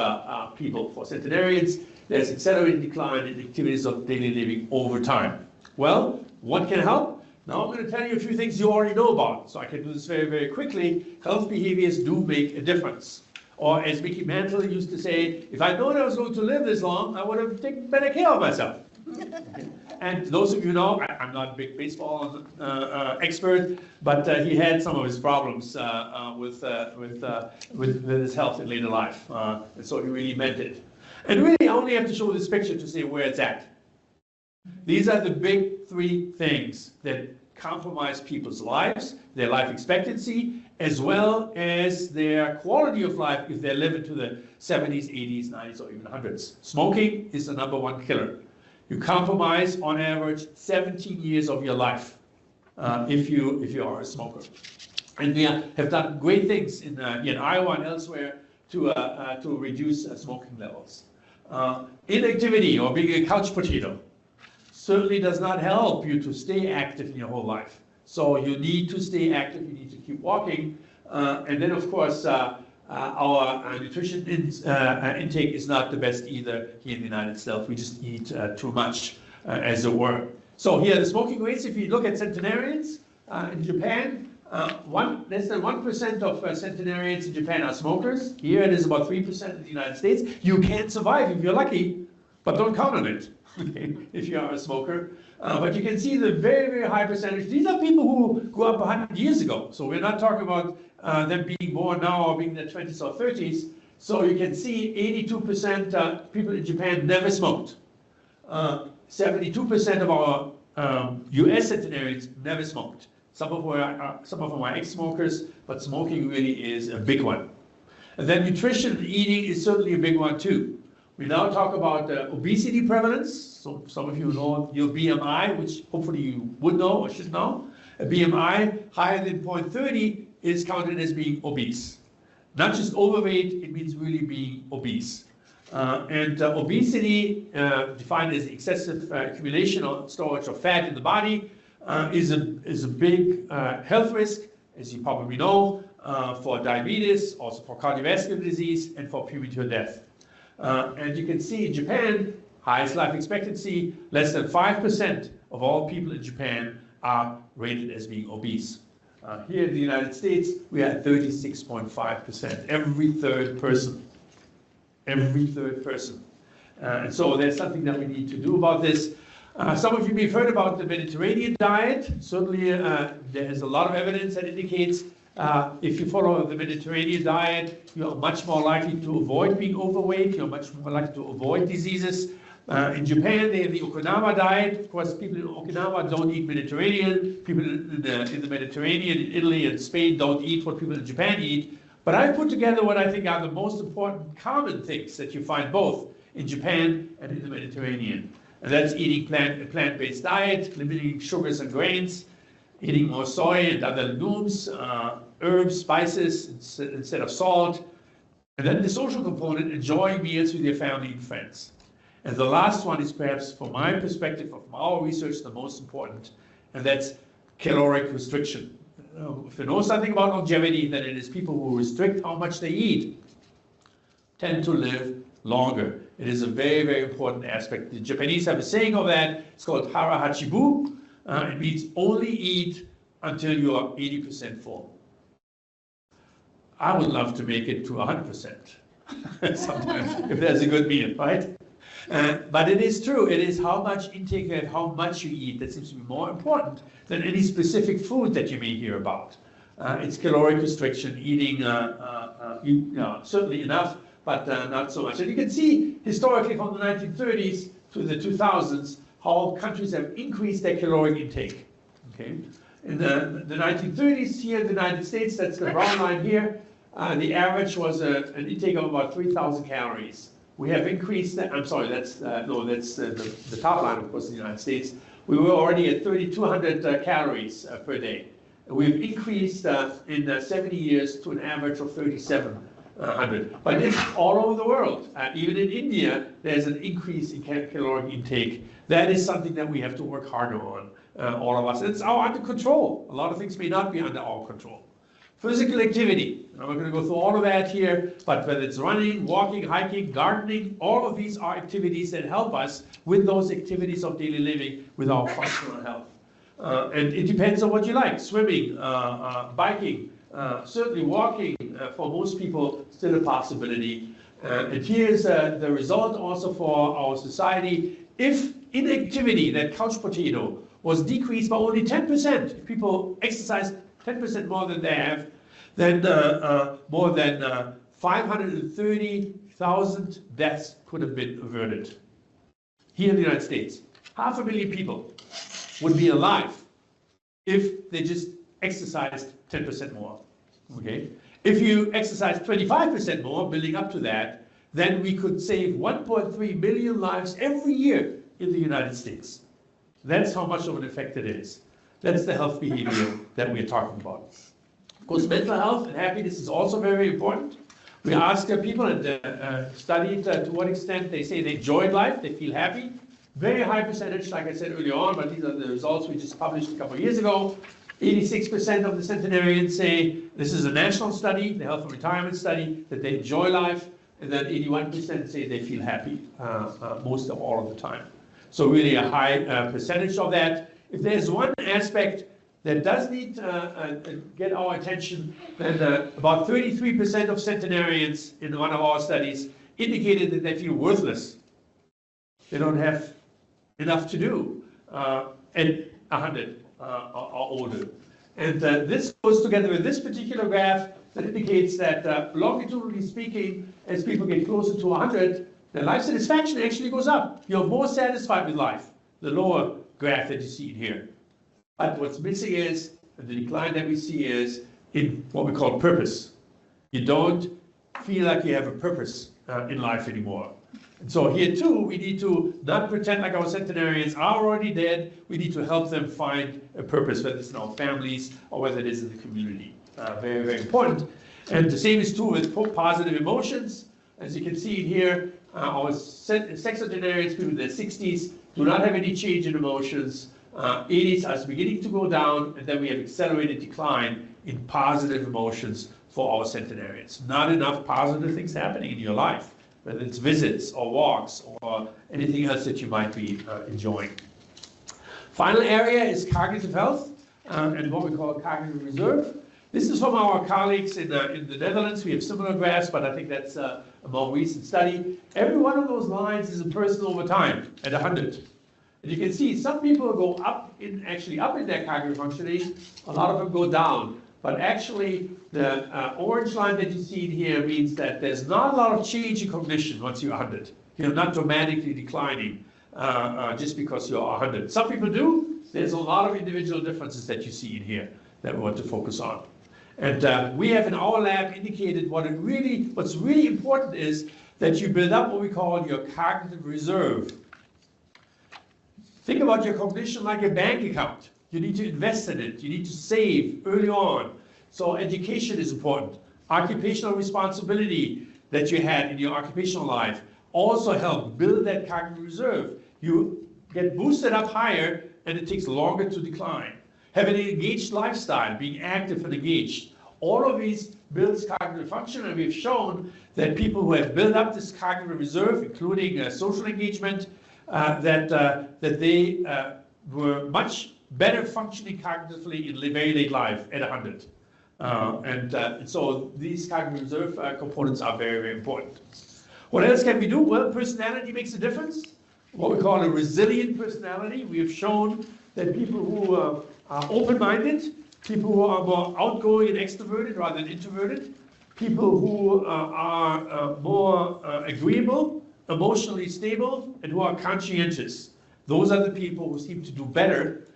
people. For centenarians, there's accelerated decline in activities of daily living over time. Well, what can help? Now I'm going to tell you a few things you already know about, so I can do this very, very quickly. Health behaviors do make a difference. Or as Mickey Mantle used to say, if I'd known I was going to live this long, I would have taken better care of myself. And those of you know, I'm not a big baseball expert, but he had some of his problems with his health in later life. And so he really meant it. And really, I only have to show this picture to say where it's at. These are the big 3 things that compromise people's lives, their life expectancy, as well as their quality of life if they live into the 70s, 80s, 90s, or even 100s. Smoking is the #1 killer. You compromise, on average, 17 years of your life if you are a smoker. And we have done great things in Iowa and elsewhere to reduce smoking levels. Inactivity, or being a couch potato, certainly does not help you to stay active in your whole life. So you need to stay active, you need to keep walking. And then, of course, our nutrition intake is not the best either here in the United States. We just eat too much, as it were. So here are the smoking rates. If you look at centenarians in Japan, Less than 1% of centenarians in Japan are smokers. Here it is about 3% in the United States. You can survive if you're lucky, but don't count on it if you are a smoker. But you can see the very, very high percentage. These are people who grew up 100 years ago. So we're not talking about them being born now or being in their 20s or 30s. So you can see 82% people in Japan never smoked. 72% of our US centenarians never smoked. Some of them are ex-smokers, but smoking really is a big one. And then nutrition and eating is certainly a big one too. We now talk about obesity prevalence. So some of you know your BMI, which hopefully you would know or should know. A BMI higher than 0.30 is counted as being obese. Not just overweight, it means really being obese. Obesity, defined as excessive accumulation or storage of fat in the body, is a big health risk, as you probably know, for diabetes, also for cardiovascular disease, and for premature death. And you can see in Japan, highest life expectancy, less than 5% of all people in Japan are rated as being obese. Here in the United States, we are at 36.5%, every third person. Every third person. And so there's something that we need to do about this. Some of you may have heard about the Mediterranean diet. Certainly, there is a lot of evidence that indicates if you follow the Mediterranean diet, you are much more likely to avoid being overweight. You're much more likely to avoid diseases. In Japan, they have the Okinawa diet. Of course, people in Okinawa don't eat Mediterranean. People in the Mediterranean, in Italy and Spain, don't eat what people in Japan eat. But I put together what I think are the most important common things that you find both in Japan and in the Mediterranean. And that's eating a plant-based diet, limiting sugars and grains, eating more soy and other legumes, herbs, spices instead of salt. And then the social component, enjoying meals with your family and friends. And the last one is perhaps, from my perspective, from our research, the most important, and that's caloric restriction. If you know something about longevity, then it is people who restrict how much they eat tend to live longer. It is a very, very important aspect. The Japanese have a saying of that. It's called hara hachibu. It means only eat until you are 80% full. I would love to make it to 100% sometimes, if there's a good meal, right? But it is true. It is how much intake you have, how much you eat that seems to be more important than any specific food that you may hear about. It's caloric restriction, eating certainly enough, but not so much. And you can see historically from the 1930s to the 2000s how countries have increased their caloric intake. Okay, in the 1930s here in the United States, that's the brown line here. The average was an intake of about 3,000 calories. We have increased that. I'm sorry, that's the top line, of course, in the United States. We were already at 3,200 calories per day. We've increased in 70 years to an average of 3,700. But it's all over the world. Even in India, there's an increase in caloric intake. That is something that we have to work harder on, all of us. It's all under control. A lot of things may not be under our control. Physical activity. I'm not going to go through all of that here, but whether it's running, walking, hiking, gardening, all of these are activities that help us with those activities of daily living with our functional health. And it depends on what you like. Swimming, biking, certainly walking, for most people, still a possibility. And here's the result also for our society. If inactivity, that couch potato, was decreased by only 10%, if people exercise 10% more than they have, then more than 530,000 deaths could have been averted. Here in the United States, 500,000 people would be alive if they just exercised 10% more. Okay? If you exercise 25% more, building up to that, then we could save 1.3 million lives every year in the United States. That's how much of an effect it is. That's the health behavior that we're talking about. Of course, mental health and happiness is also very important. We asked people and studied to what extent they say they enjoyed life, they feel happy. Very high percentage, like I said earlier on, but these are the results we just published a couple of years ago. 86% of the centenarians say, this is a national study, the health and retirement study, that they enjoy life, and then 81% say they feel happy most of all of the time. So really a high percentage of that. If there's one aspect that does need get our attention, then about 33% of centenarians in one of our studies indicated that they feel worthless. They don't have enough to do at 100 or older. And this goes together with this particular graph that indicates that longitudinally speaking, as people get closer to 100, their life satisfaction actually goes up. You're more satisfied with life, the lower graph that you see here. But what's missing is, the decline that we see is in what we call purpose. You don't feel like you have a purpose in life anymore. And so here too, we need to not pretend like our centenarians are already dead. We need to help them find a purpose, whether it's in our families or whether it is in the community. Very, very important. And the same is true with positive emotions. As you can see here, our sexagenarians, people in their 60s, do not have any change in emotions. 80s are beginning to go down, and then we have accelerated decline in positive emotions for our centenarians. Not enough positive things happening in your life, whether it's visits or walks or anything else that you might be enjoying. Final area is cognitive health and what we call cognitive reserve. This is from our colleagues in the Netherlands. We have similar graphs, but I think that's a more recent study. Every one of those lines is a person over time at 100. And you can see some people go up in their cognitive functioning, a lot of them go down. But actually, the orange line that you see here means that there's not a lot of change in cognition once you're 100. You're not dramatically declining just because you're 100. Some people do. There's a lot of individual differences that you see in here that we want to focus on. And we have in our lab indicated what's really important is that you build up what we call your cognitive reserve. Think about your cognition like a bank account. You need to invest in it. You need to save early on. So education is important. Occupational responsibility that you had in your occupational life also help build that cognitive reserve. You get boosted up higher and it takes longer to decline. Have an engaged lifestyle, being active and engaged. All of these builds cognitive function, and we've shown that people who have built up this cognitive reserve, including social engagement, that they were much better functioning cognitively in very late life at 100. And so these cognitive reserve components are very, very important. What else can we do? Well, personality makes a difference. What we call a resilient personality. We have shown that people who are open-minded, people who are more outgoing and extroverted rather than introverted, people who are more agreeable, emotionally stable, and who are conscientious. Those are the people who seem to do better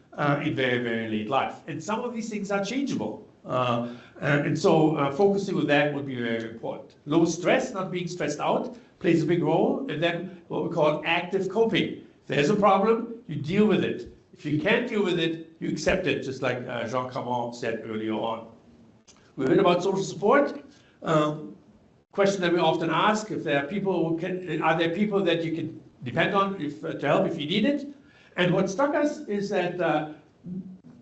in very, very late life. And some of these things are changeable. And so focusing on that would be very important. Low stress, not being stressed out, plays a big role. And then what we call active coping. If there's a problem, you deal with it. If you can't deal with it, you accept it, just like Jean Camon said earlier on. We heard about social support. Question that we often ask: if there are people are there people that you can depend on to help if you need it? And what struck us is that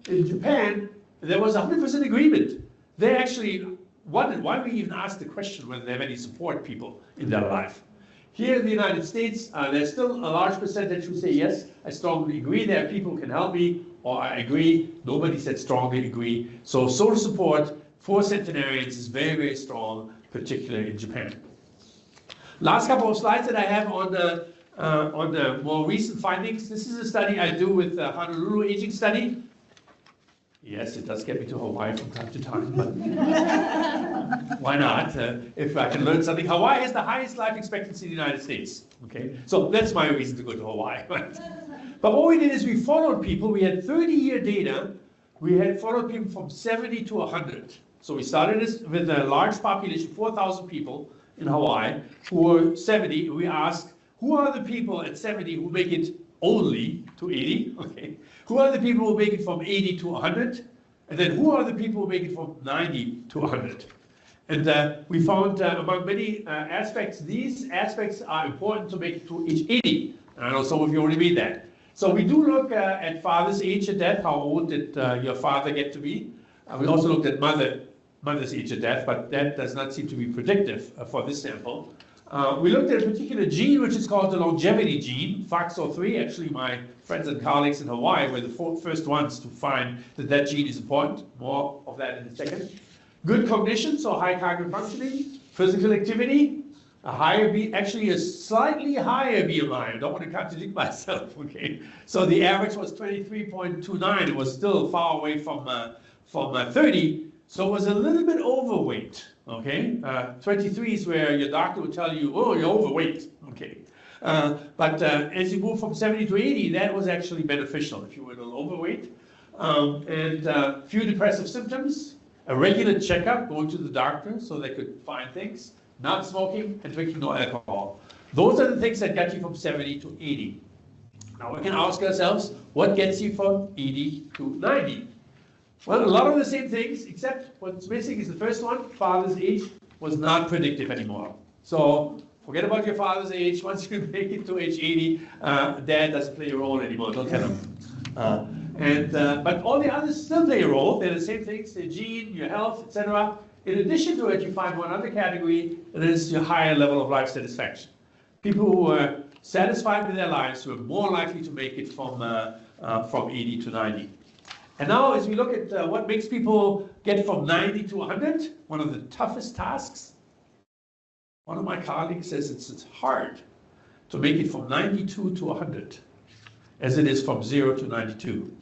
in Japan there was 100% agreement. They actually wondered why we even asked the question whether they have any support people in their life. Here in the United States, there's still a large percentage who say, yes, I strongly agree, there are people who can help me, or I agree. Nobody said strongly agree. So social support for centenarians is very, very strong, particularly in Japan. Last couple of slides that I have on the more recent findings. This is a study I do with the Honolulu Aging Study. Yes, it does get me to Hawaii from time to time, but why not? If I can learn something. Hawaii has the highest life expectancy in the United States. Okay, so that's my reason to go to Hawaii. But what we did is we followed people. We had 30-year data. We had followed people from 70 to 100. So we started this with a large population, 4,000 people in Hawaii, who were 70. We asked, who are the people at 70 who make it only to 80? Okay. Who are the people who make it from 80 to 100? And then who are the people who make it from 90 to 100? And we found among many aspects, these aspects are important to make it to age 80. And I know some of you already made that. So we do look at father's age at death. How old did your father get to be? We also looked at mother's age at death, but that does not seem to be predictive for this sample. We looked at a particular gene, which is called the longevity gene, FOXO3. Actually, my friends and colleagues in Hawaii were the first ones to find that that gene is important. More of that in a second. Good cognition, so high cognitive functioning, physical activity, actually a slightly higher BMI. I don't want to contradict myself, okay? So the average was 23.29. It was still far away from 30, so it was a little bit overweight, okay? 23 is where your doctor would tell you, oh, you're overweight, okay? But as you move from 70 to 80, that was actually beneficial if you were a little overweight. And few depressive symptoms, a regular checkup, going to the doctor so they could find things, not smoking, and drinking no alcohol. Those are the things that got you from 70 to 80. Now we can ask ourselves, what gets you from 80 to 90? Well, a lot of the same things, except what's missing is the first one, father's age was not predictive anymore. So forget about your father's age. Once you make it to age 80, dad doesn't play a role anymore, don't tell him. But all the others still play a role. They're the same things, their gene, your health, etc. In addition to it, you find one other category, and that is your higher level of life satisfaction. People who are satisfied with their lives were more likely to make it from 80 to 90. And now as we look at what makes people get from 90 to 100, one of the toughest tasks, one of my colleagues says it's hard to make it from 92 to 100 as it is from 0 to 92.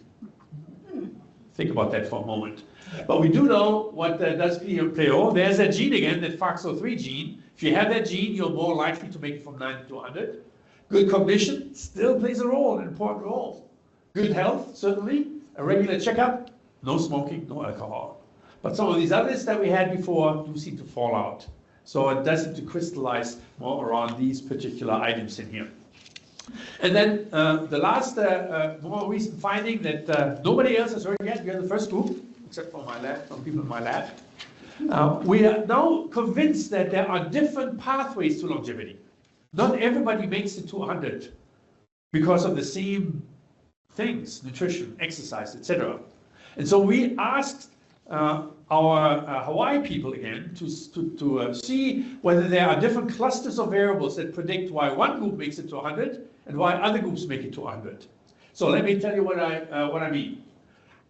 Think about that for a moment. But we do know what does play a role. There's that gene again, that FOXO3 gene. If you have that gene, you're more likely to make it from 90 to 100. Good cognition still plays a role, an important role. Good health, certainly. A regular checkup, no smoking, no alcohol. But some of these others that we had before do seem to fall out. So it does seem to crystallize more around these particular items in here. And then the last more recent finding that nobody else has heard yet, we are the first group, except for my lab, some people in my lab. We are now convinced that there are different pathways to longevity. Not everybody makes it to 100 because of the same things, nutrition, exercise, etc. And so we asked our Hawaii people again to see whether there are different clusters of variables that predict why one group makes it to 100 and why other groups make it to 100. So let me tell you what I mean.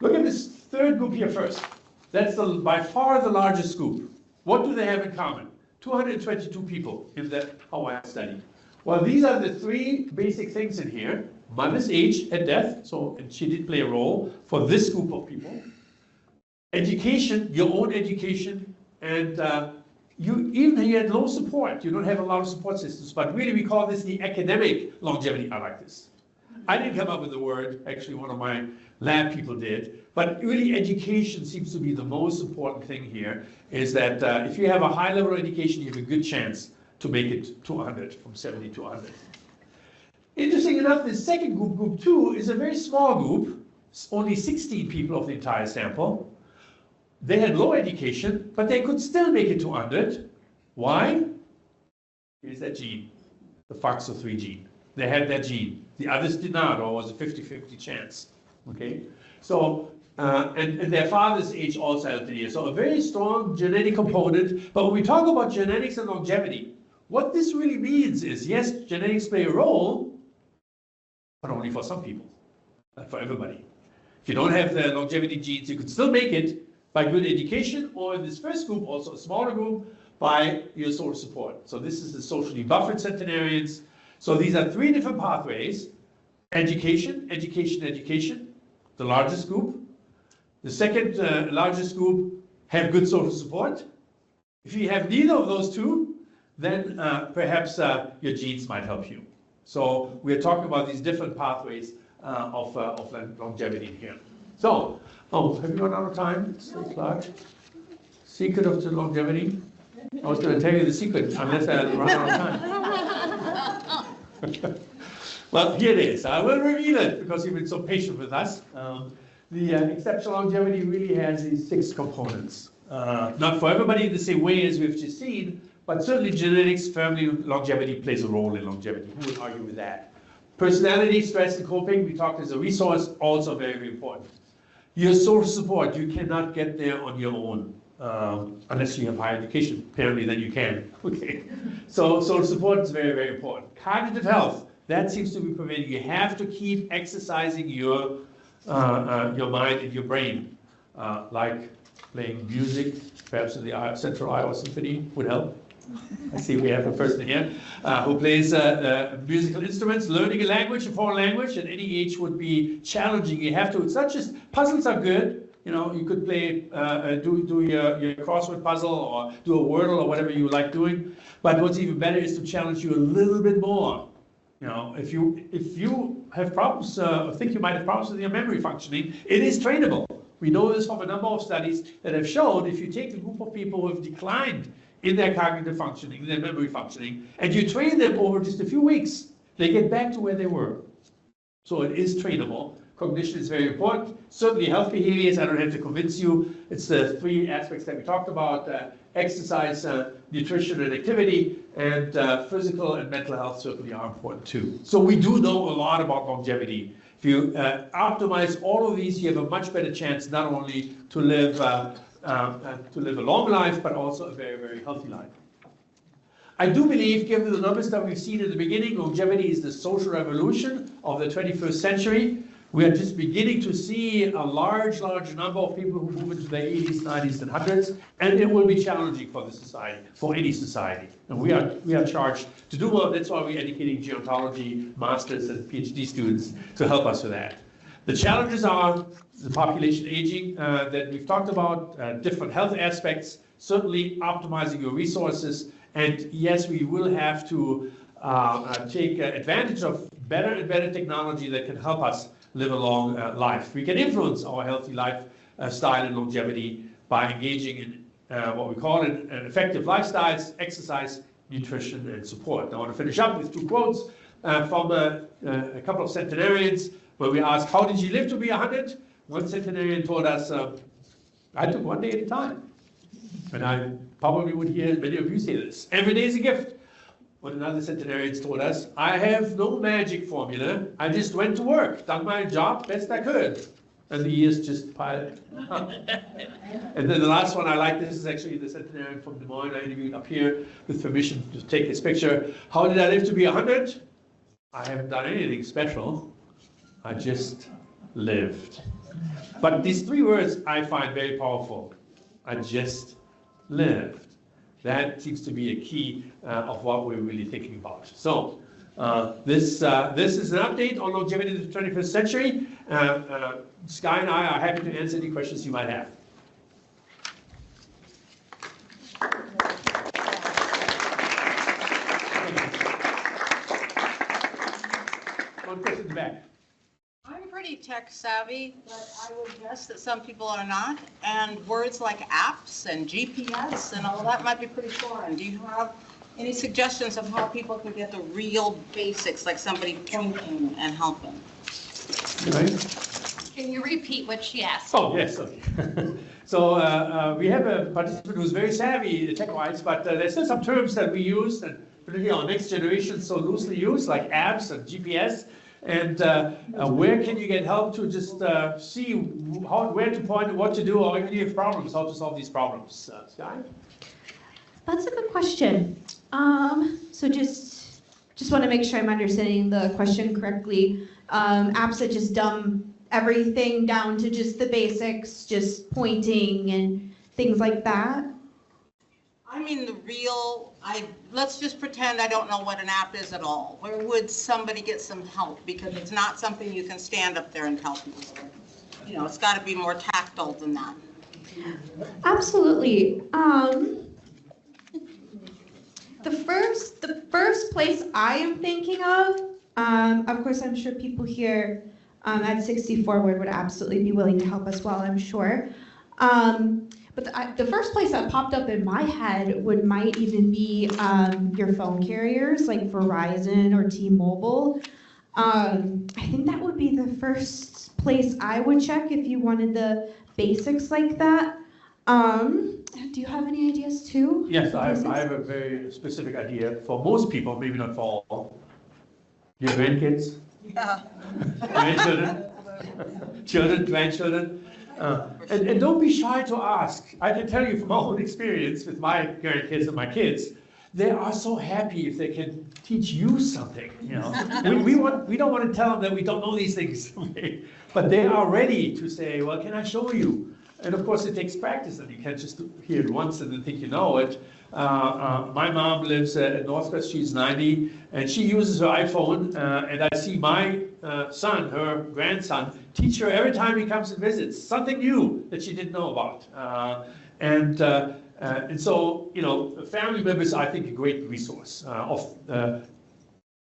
Look at this third group here first. That's by far the largest group. What do they have in common? 222 people in the Hawaii study. Well, these are the three basic things in here. Mother's age at death, and she did play a role for this group of people. Education, your own education, and you had low support. You don't have a lot of support systems, but really we call this the academic longevity. I like this. I didn't come up with the word, actually one of my lab people did, but really education seems to be the most important thing here, is that if you have a high level of education, you have a good chance to make it to 100, from 70 to 100. Interesting enough, the second group, group 2, is a very small group, only 16 people of the entire sample. They had low education, but they could still make it to 100. Why? Here's that gene, the FOXO3 gene. They had that gene. The others did not, or was a 50-50 chance. Okay? So, and their father's age also helped in here. So a very strong genetic component. But when we talk about genetics and longevity, what this really means is, yes, genetics play a role, but only for some people, not for everybody. If you don't have the longevity genes, you could still make it by good education, or in this first group, also a smaller group, by your social support. So this is the socially buffered centenarians. So these are three different pathways: education, education, education, the largest group. The second largest group have good social support. If you have neither of those two, then perhaps your genes might help you. So we're talking about these different pathways of longevity here. So, have you run out of time? It's 3 o'clock. Secret of the longevity? I was going to tell you the secret, unless I run out of time. Well, here it is. I will reveal it because you've been so patient with us. The exceptional longevity really has these 6 components. Not for everybody in the same way as we've just seen, but certainly genetics, family longevity plays a role in longevity. Who would argue with that? Personality, stress, and coping, we talked as a resource, also very, very important. Your social support, you cannot get there on your own. unless you have higher education, apparently then you can. Okay, so support is very, very important. Cognitive health, that seems to be prevailing. You have to keep exercising your mind and your brain, like playing music, perhaps in the Central Iowa Symphony would help. I see we have a person here who plays musical instruments. Learning a language, a foreign language, at any age would be challenging. You have to, it's not just, puzzles are good. You know, you could play, do your crossword puzzle or do a Wordle or whatever you like doing. But what's even better is to challenge you a little bit more. You know, if you have problems, think you might have problems with your memory functioning, it is trainable. We know this from a number of studies that have shown if you take a group of people who have declined in their cognitive functioning, in their memory functioning, and you train them over just a few weeks, they get back to where they were. So it is trainable. Cognition is very important. Certainly health behaviors, I don't have to convince you. It's the three aspects that we talked about, exercise, nutrition and activity, and physical and mental health certainly are important too. So we do know a lot about longevity. If you optimize all of these, you have a much better chance not only to live a long life, but also a very, very healthy life. I do believe, given the numbers that we've seen in the beginning, longevity is the social revolution of the 21st century. We are just beginning to see a large number of people who move into their 80s, 90s, and 100s, and it will be challenging for the society, for any society. And we are charged to do well. That's why we're educating gerontology masters and PhD students to help us with that. The challenges are the population aging that we've talked about, different health aspects, certainly optimizing your resources, and yes, we will have to take advantage of better and better technology that can help us live a long life. We can influence our healthy lifestyle and longevity by engaging in what we call an effective lifestyles, exercise, nutrition, and support. I want to finish up with two quotes from a couple of centenarians where we asked, how did you live to be 100? One centenarian told us, I took one day at a time. And I probably would hear many of you say this. Every day is a gift. What another centenarian told us, I have no magic formula. I just went to work, done my job best I could. And the years just piled up. And then the last one I like, this is actually the centenarian from Des Moines I interviewed up here with permission to take his picture. How did I live to be 100? I haven't done anything special. I just lived. But these three words I find very powerful. I just lived. That seems to be a key of what we're really thinking about. So this is an update on longevity in the 21st century. Skye and I are happy to answer any questions you might have. One question in the back. I'm pretty tech savvy, but I would guess that some people are not. And words like apps and GPS and all that might be pretty foreign. Do you have any suggestions of how people can get the real basics, like somebody pointing and helping? Right. Can you repeat what she asked? Oh, yes. Okay. So we have a participant who's very savvy tech-wise, but there's still some terms that we use, and particularly our next generation so loosely used, like apps and GPS. And where can you get help to just see where to point and what to do, or even if you have problems, how to solve these problems? Skye? That's a good question. So just want to make sure I'm understanding the question correctly. Apps that just dumb everything down to just the basics, just pointing and things like that. I mean the real, let's just pretend I don't know what an app is at all. Where would somebody get some help? Because it's not something you can stand up there and tell people. You know, it's got to be more tactile than that. Absolutely. The first place I am thinking of course, I'm sure people here at 64 would absolutely be willing to help as well, I'm sure. But the first place that popped up in my head might even be your phone carriers like Verizon or T-Mobile. I think that would be the first place I would check if you wanted the basics like that. Do you have any ideas too? Yes, I have a very specific idea for most people, maybe not for all. Your grandkids? Yeah. Grandchildren? Children, grandchildren? And don't be shy to ask. I can tell you from my own experience with my grandkids and my kids, they are so happy if they can teach you something, you know. We don't want to tell them that we don't know these things, but they are ready to say, well, can I show you? And of course, it takes practice, and you can't just hear it once and then think you know it. My mom lives in Northwest, she's 90, and she uses her iPhone, and I see my son, her grandson, teach her every time he comes and visits, something new that she didn't know about. And so, you know, family members, I think, a great resource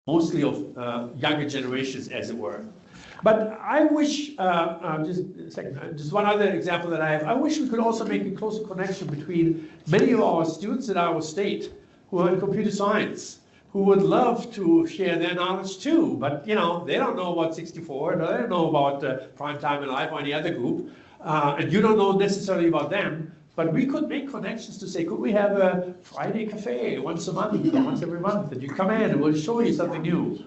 mostly of younger generations, as it were. But I wish, just a second, just one other example that I have, I wish we could also make a closer connection between many of our students at our state who are in computer science, who would love to share their knowledge too, but you know, they don't know about 64, they don't know about Prime Time in Life or any other group, and you don't know necessarily about them. But we could make connections to say, could we have a Friday cafe once a month or once every month, and you come in and we'll show you something new.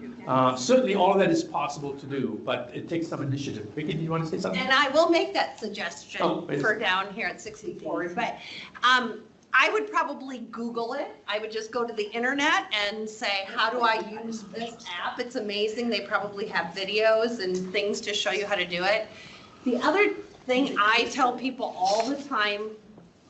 Certainly all of that is possible to do, but it takes some initiative. Vicky, do you want to say something? And I will make that suggestion for down here at 64, but I would probably Google it. I would just go to the internet and say, how do I use this app? It's amazing. They probably have videos and things to show you how to do it. The other thing I tell people all the time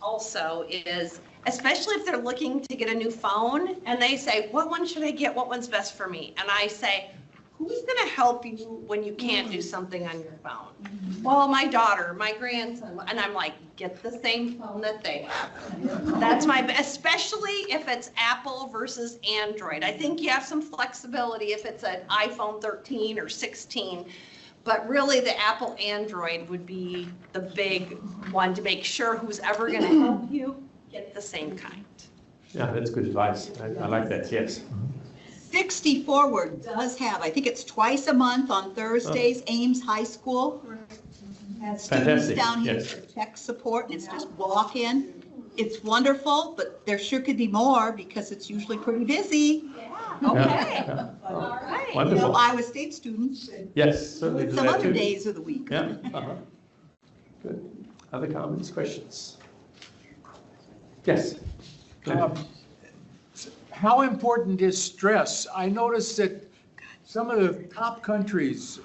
also is, especially if they're looking to get a new phone and they say, what one should I get? What one's best for me? And I say, who's going to help you when you can't do something on your phone? Well, my daughter, my grandson, and I'm like, get the same phone that they have. That's my best, especially if it's Apple versus Android. I think you have some flexibility if it's an iPhone 13 or 16. But really, the Apple Android would be the big one to make sure who's ever going to help you get the same kind. Yeah, that's good advice. I like that, yes. 60 Forward does have, I think it's twice a month on Thursdays, Ames High School. Has students Fantastic, down here yes. for tech support, and it's just walk in. It's wonderful, but there sure could be more because it's usually pretty busy. Okay. Yeah. All right. You Wonderful. know, Iowa State students, Yes, certainly do some that other too. days of the week. Yeah. Good. Other comments, questions? Yes. How important is stress? I noticed that some of the top countries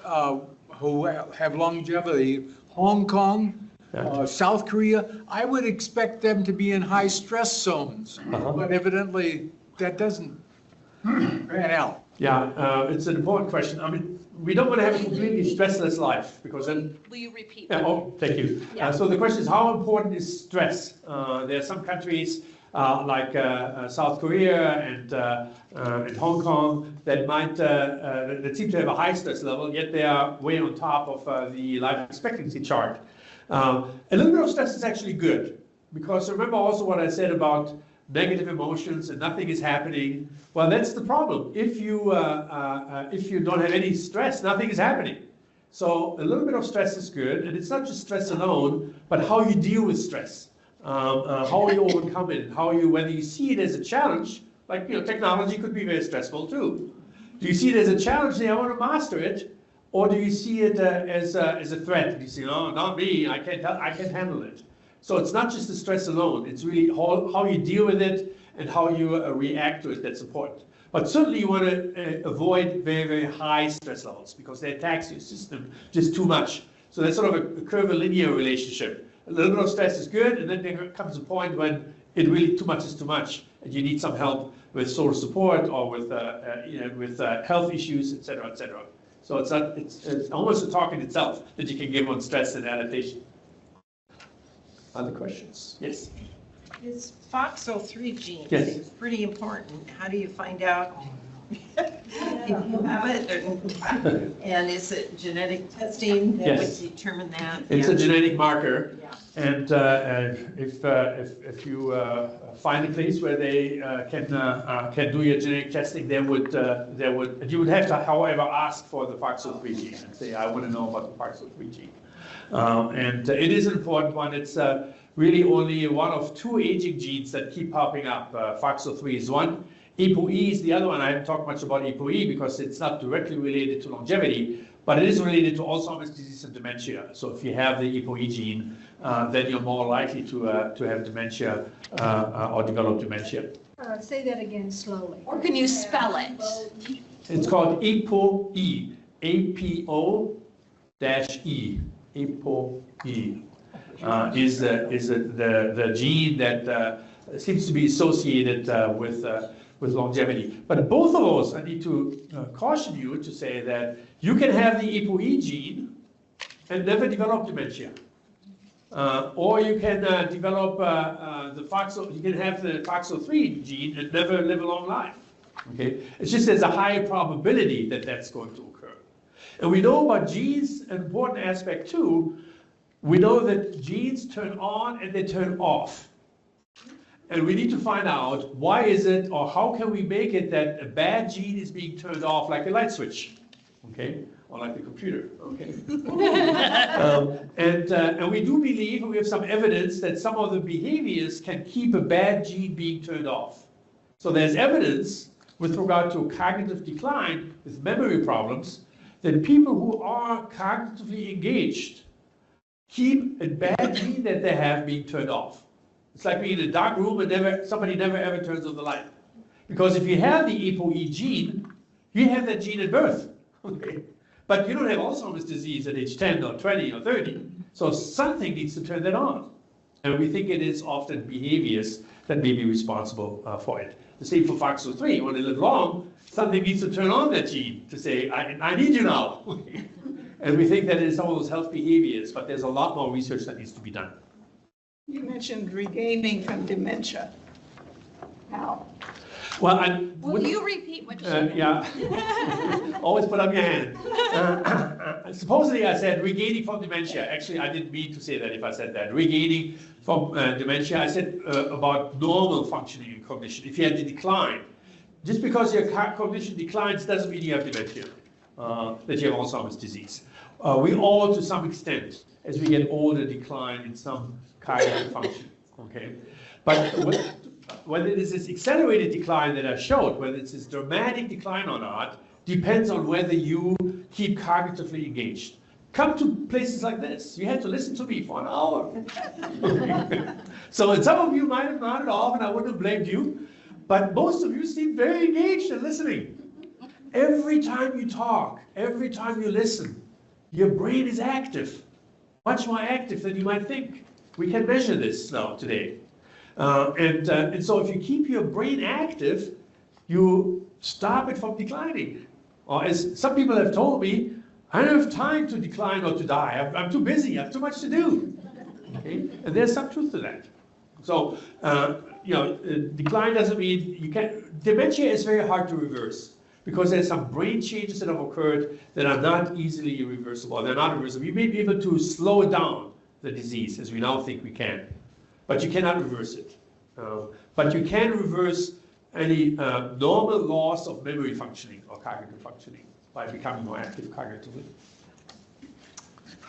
who have longevity, Hong Kong, South Korea, I would expect them to be in high stress zones, but evidently that doesn't pan out. Yeah, it's an important question. I mean, we don't want to have a completely stressless life because then. Will you repeat? Yeah, oh, thank you. Yeah. So the question is, how important is stress? There are some countries like South Korea and Hong Kong that that seem to have a high stress level, yet they are way on top of the life expectancy chart. A little bit of stress is actually good, because remember also what I said about negative emotions and nothing is happening. Well, that's the problem. If you don't have any stress, nothing is happening. So a little bit of stress is good, and it's not just stress alone, but how you deal with stress, how you overcome it, whether you see it as a challenge, like technology could be very stressful too. Do you see it as a challenge? Say, I want to master it, or do you see it as a threat? And you say, no, not me. I can't handle it. So it's not just the stress alone. It's really how you deal with it and how you react to it that's important. But certainly you want to avoid very, very high stress levels because they tax your system just too much. So there's sort of a curvilinear relationship. A little bit of stress is good, and then there comes a point when it really too much is too much, and you need some help with social support or with health issues, et cetera, et cetera. So it's almost a talk in itself that you can give on stress and adaptation. Other questions? Yes. This FOXO3 gene Yes. is pretty important. How do you find out if you have it? And is it genetic testing that Yes. would determine that? It's Yeah. a genetic marker, Yeah. and if you find a place where they can do your genetic testing, you would have to, however, ask for the FOXO3 gene and say, I want to know about the FOXO3 gene. And it is an important one. It's really only one of two aging genes that keep popping up. FOXO3 is one. ApoE is the other one. I haven't talked much about ApoE because it's not directly related to longevity, but it is related to Alzheimer's disease and dementia. So if you have the ApoE gene, then you're more likely to have dementia or develop dementia. Say that again slowly. Or can you spell it? It's called ApoE, APO-E, ApoE. Is the gene that seems to be associated with longevity. But both of those, I need to caution you to say that you can have the ApoE gene and never develop dementia. Or you can develop you can have the FOXO3 gene and never live a long life. Okay, it's just there's a high probability that that's going to occur. And we know about genes, an important aspect too. We know that genes turn on and they turn off. And we need to find out why is it, or how can we make it that a bad gene is being turned off like a light switch, okay, or like the computer, okay. And we do believe, and we have some evidence that some of the behaviors can keep a bad gene being turned off. So there's evidence with regard to cognitive decline with memory problems that people who are cognitively engaged keep a bad gene that they have being turned off. It's like being in a dark room and somebody never ever turns on the light. Because if you have the ApoE gene, you have that gene at birth. Okay? But you don't have Alzheimer's disease at age 10 or 20 or 30. So something needs to turn that on. And we think it is often behaviors that may be responsible for it. The same for FOXO3. When they live long, something needs to turn on that gene to say, I need you now. And we think that it is some of those health behaviors, but there's a lot more research that needs to be done. You mentioned regaining from dementia. How? Well, Will you repeat what you said? yeah. Always put up your hand. Supposedly I said regaining from dementia. Actually, I didn't mean to say that if I said that. Regaining from dementia, I said about normal functioning and cognition. If you had the decline, just because your cognition declines doesn't mean you have dementia, that you have Alzheimer's disease. We all, to some extent, as we get older, decline in some cognitive function, okay? But whether it is this accelerated decline that I showed, whether it's this dramatic decline or not, depends on whether you keep cognitively engaged. Come to places like this. You had to listen to me for an hour. So and some of you might have nodded off, and I wouldn't have blamed you, but most of you seem very engaged in listening. Every time you talk, every time you listen, your brain is active, much more active than you might think. We can measure this now today. And so if you keep your brain active, you stop it from declining. Or as some people have told me, I don't have time to decline or to die. I'm too busy. I have too much to do. Okay? And there's some truth to that. So, decline doesn't mean you can't. Dementia is very hard to reverse because there's some brain changes that have occurred that are not easily reversible. They're not reversible. You may be able to slow down the disease, as we now think we can, but you cannot reverse it. But you can reverse any normal loss of memory functioning or cognitive functioning by becoming more active cognitively.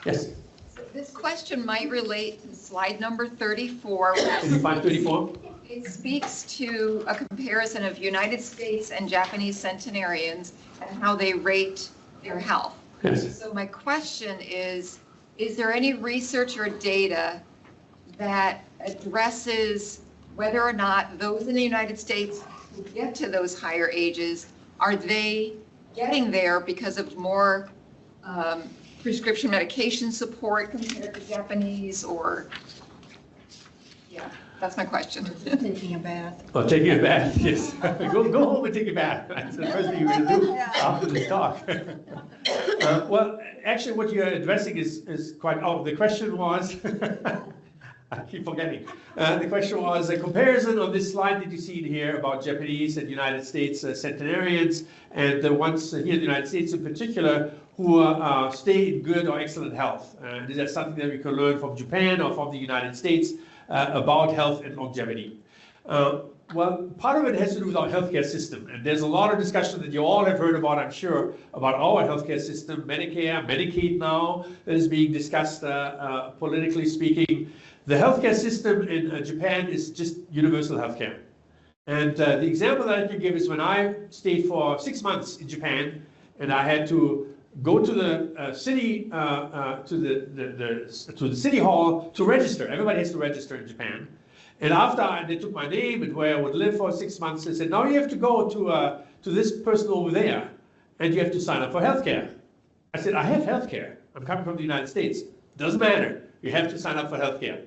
Yes? So this question might relate to slide number 34. Can you find 34? It speaks to a comparison of United States and Japanese centenarians and how they rate their health. Yes. So my question is there any research or data that addresses whether or not those in the United States who get to those higher ages, are they getting there because of more prescription medication support compared to Japanese, or, yeah, that's my question. Taking a bath. Oh, taking a bath, yes. Go home and take a bath. That's the first thing you're going to do after this talk. Well, actually, what you're addressing is quite, the question was, I keep forgetting. The question was a comparison on this slide that you see here about Japanese and United States centenarians, and the ones here in the United States in particular who stay in good or excellent health. Is that something that we can learn from Japan or from the United States about health and longevity? Well, part of it has to do with our healthcare system, and there's a lot of discussion that you all have heard about, I'm sure, about our healthcare system, Medicare, Medicaid now, that is being discussed politically speaking. The healthcare system in Japan is just universal healthcare. And the example that I can give is when I stayed for 6 months in Japan, and I had to go to the city to the city hall to register. Everybody has to register in Japan. And after they took my name and where I would live for 6 months, they said, now you have to go to this person over there, and you have to sign up for healthcare. I said, I have healthcare. I'm coming from the United States. Doesn't matter. You have to sign up for healthcare.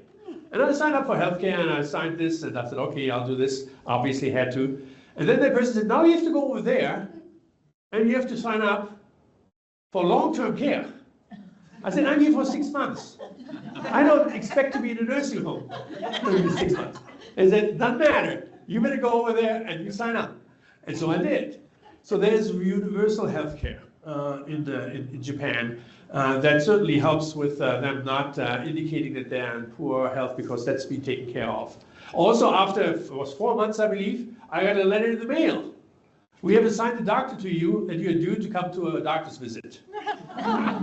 And I signed up for healthcare, and I signed this, and I said, okay, I'll do this. Obviously had to. And then that person said, now you have to go over there, and you have to sign up for long-term care. I said, I'm here for 6 months. I don't expect to be in a nursing home for 6 months. They said, doesn't matter. You better go over there and you sign up. And so I did. So there's universal health care in Japan. That certainly helps with them not indicating that they're in poor health, because that's been taken care of. Also, after it was 4 months, I believe, I got a letter in the mail. We have assigned a doctor to you, and you're due to come to a doctor's visit.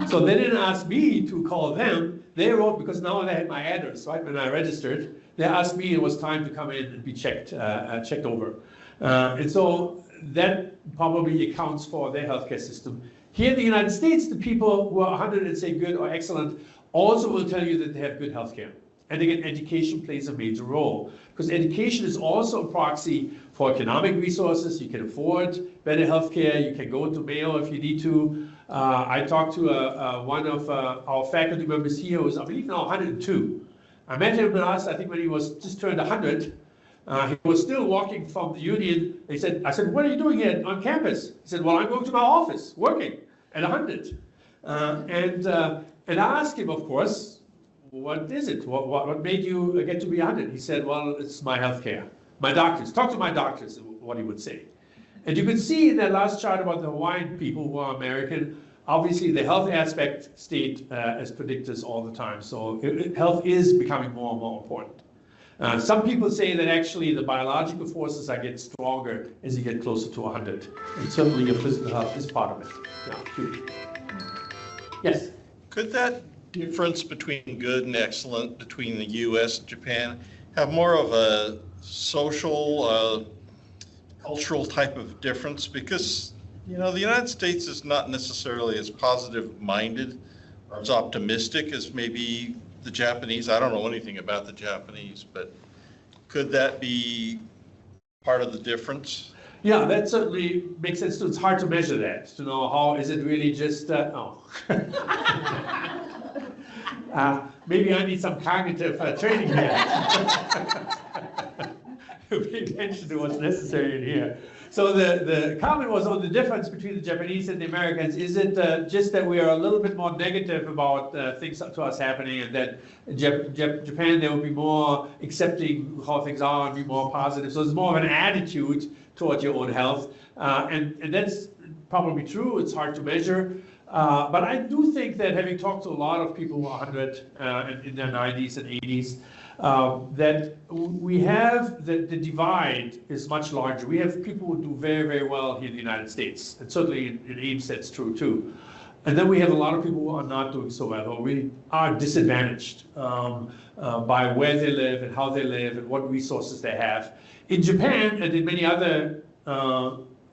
So they didn't ask me to call them. They wrote, because now they had my address, right, when I registered. They asked me it was time to come in and be checked over. And so that probably accounts for their healthcare system. Here in the United States, the people who are 100 and say good or excellent also will tell you that they have good healthcare. And again, education plays a major role, because education is also a proxy for economic resources. You can afford better healthcare. You can go to Mayo if you need to. I talked to one of our faculty members here who's, I believe, now 102. I met him last, I think, when he was just turned 100. He was still walking from the union. I said, what are you doing here on campus? He said, well, I'm going to my office, working at 100. And I asked him, of course, what is it? What made you get to be 100? He said, well, it's my health care. My doctors. Talk to my doctors, is what he would say. And you could see in that last chart about the Hawaiian people who are American, obviously the health aspect stayed as predictors all the time. So health is becoming more and more important. Some people say that actually the biological forces get stronger as you get closer to 100. And certainly your physical health is part of it. Yeah, huge. Yes? Could that difference between good and excellent between the U.S. and Japan have more of a social, cultural type of difference? Because, you know, the United States is not necessarily as positive-minded or as optimistic as maybe the Japanese. I don't know anything about the Japanese, but could that be part of the difference? Yeah, that certainly makes sense too. It's hard to measure that, to know how is it really just, maybe I need some cognitive training here. Pay attention to what's necessary in here. So the comment was on the difference between the Japanese and the Americans. Is it just that we are a little bit more negative about things to us happening, and that Japan, they will be more accepting how things are and be more positive? So it's more of an attitude toward your own health. And that's probably true. It's hard to measure. But I do think that, having talked to a lot of people who are 100 and in their 90s and 80s, that we have the divide is much larger. We have people who do very, very well here in the United States, and certainly in Ames that's true too. And then we have a lot of people who are not doing so well, or really are disadvantaged by where they live and how they live and what resources they have. In Japan and in many other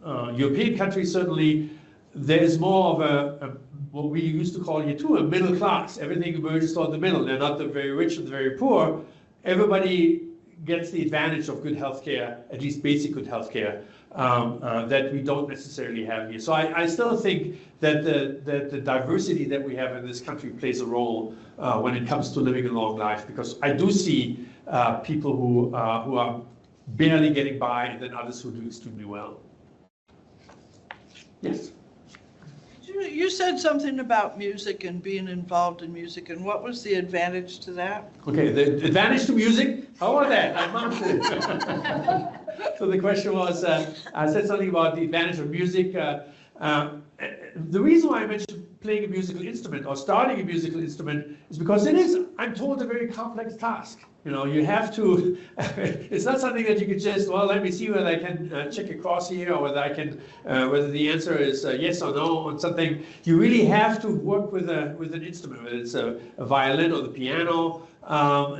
European countries, certainly, there is more of a what we used to call here too, a middle class. Everything emerges toward the middle. They're not the very rich and the very poor. Everybody gets the advantage of good healthcare, at least basic good healthcare, that we don't necessarily have here. So I still think that the diversity that we have in this country plays a role when it comes to living a long life, because I do see people who are barely getting by, and then others who do extremely well. Yes? You said something about music and being involved in music, and what was the advantage to that? Okay, the advantage to music? How about that? I answered it. So the question was, I said something about the advantage of music. The reason why I mentioned playing a musical instrument or starting a musical instrument is because it is, I'm told, a very complex task. You know, you have to, it's not something that you could just, well, let me see whether I can check a cross here, or whether I can, whether the answer is yes or no on something. You really have to work with an instrument, whether it's a violin or the piano.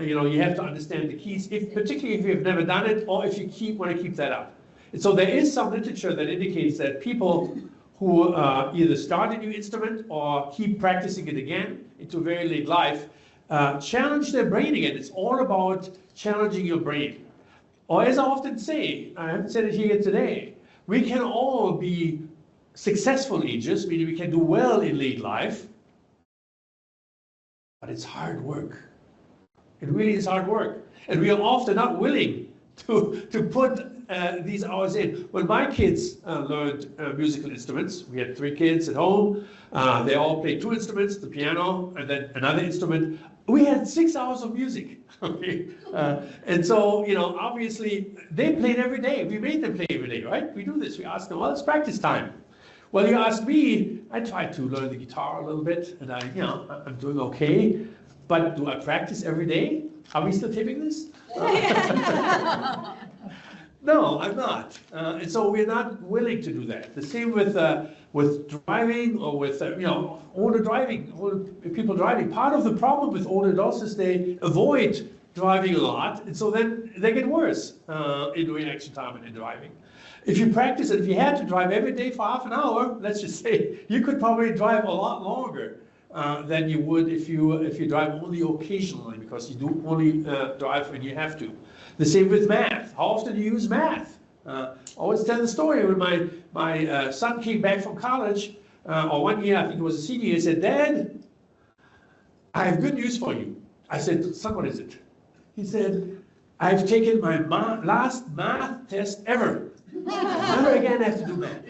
You know, you have to understand the keys, particularly if you've never done it, or if you want to keep that up. And so there is some literature that indicates that people who either start a new instrument or keep practicing it again into very late life, challenge their brain again. It's all about challenging your brain. Or as I often say, I haven't said it here today, we can all be successful ages, meaning we can do well in late life, but it's hard work. It really is hard work. And we are often not willing to put these hours in. When my kids learned musical instruments, we had 3 kids at home, they all played 2 instruments, the piano and then another instrument. We had 6 hours of music, okay? And so, you know, obviously they played every day. We made them play every day, right? We do this, we ask them, well, it's practice time. Well, you ask me, I try to learn the guitar a little bit, and I'm doing okay, but do I practice every day? Are we still taping this? No, I'm not. And so we're not willing to do that. The same with driving or with, older people driving. Part of the problem with older adults is they avoid driving a lot, and so then they get worse in reaction time and in driving. If you practice it, if you had to drive every day for half an hour, let's just say, you could probably drive a lot longer than you would if you drive only occasionally, because you do only drive when you have to. The same with math. How often do you use math? I always tell the story when my son came back from college, or one year, I think it was a senior, he said, "Dad, I have good news for you." I said, "Son, what is it?" He said, "I've taken my last math test ever. Never again have to do math."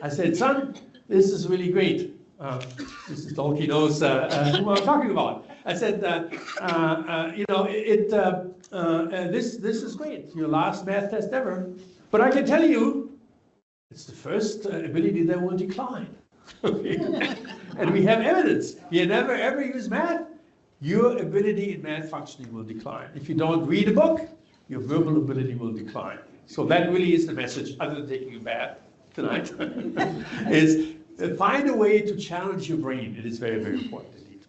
I said, "Son, this is really great." Mrs. Dolke knows who I'm talking about. I said, this is great, your last math test ever. But I can tell you, it's the first ability that will decline. And we have evidence. You never ever use math, your ability in math functioning will decline. If you don't read a book, your verbal ability will decline. So that really is the message, other than taking a bath tonight, is find a way to challenge your brain. It is very, very important indeed.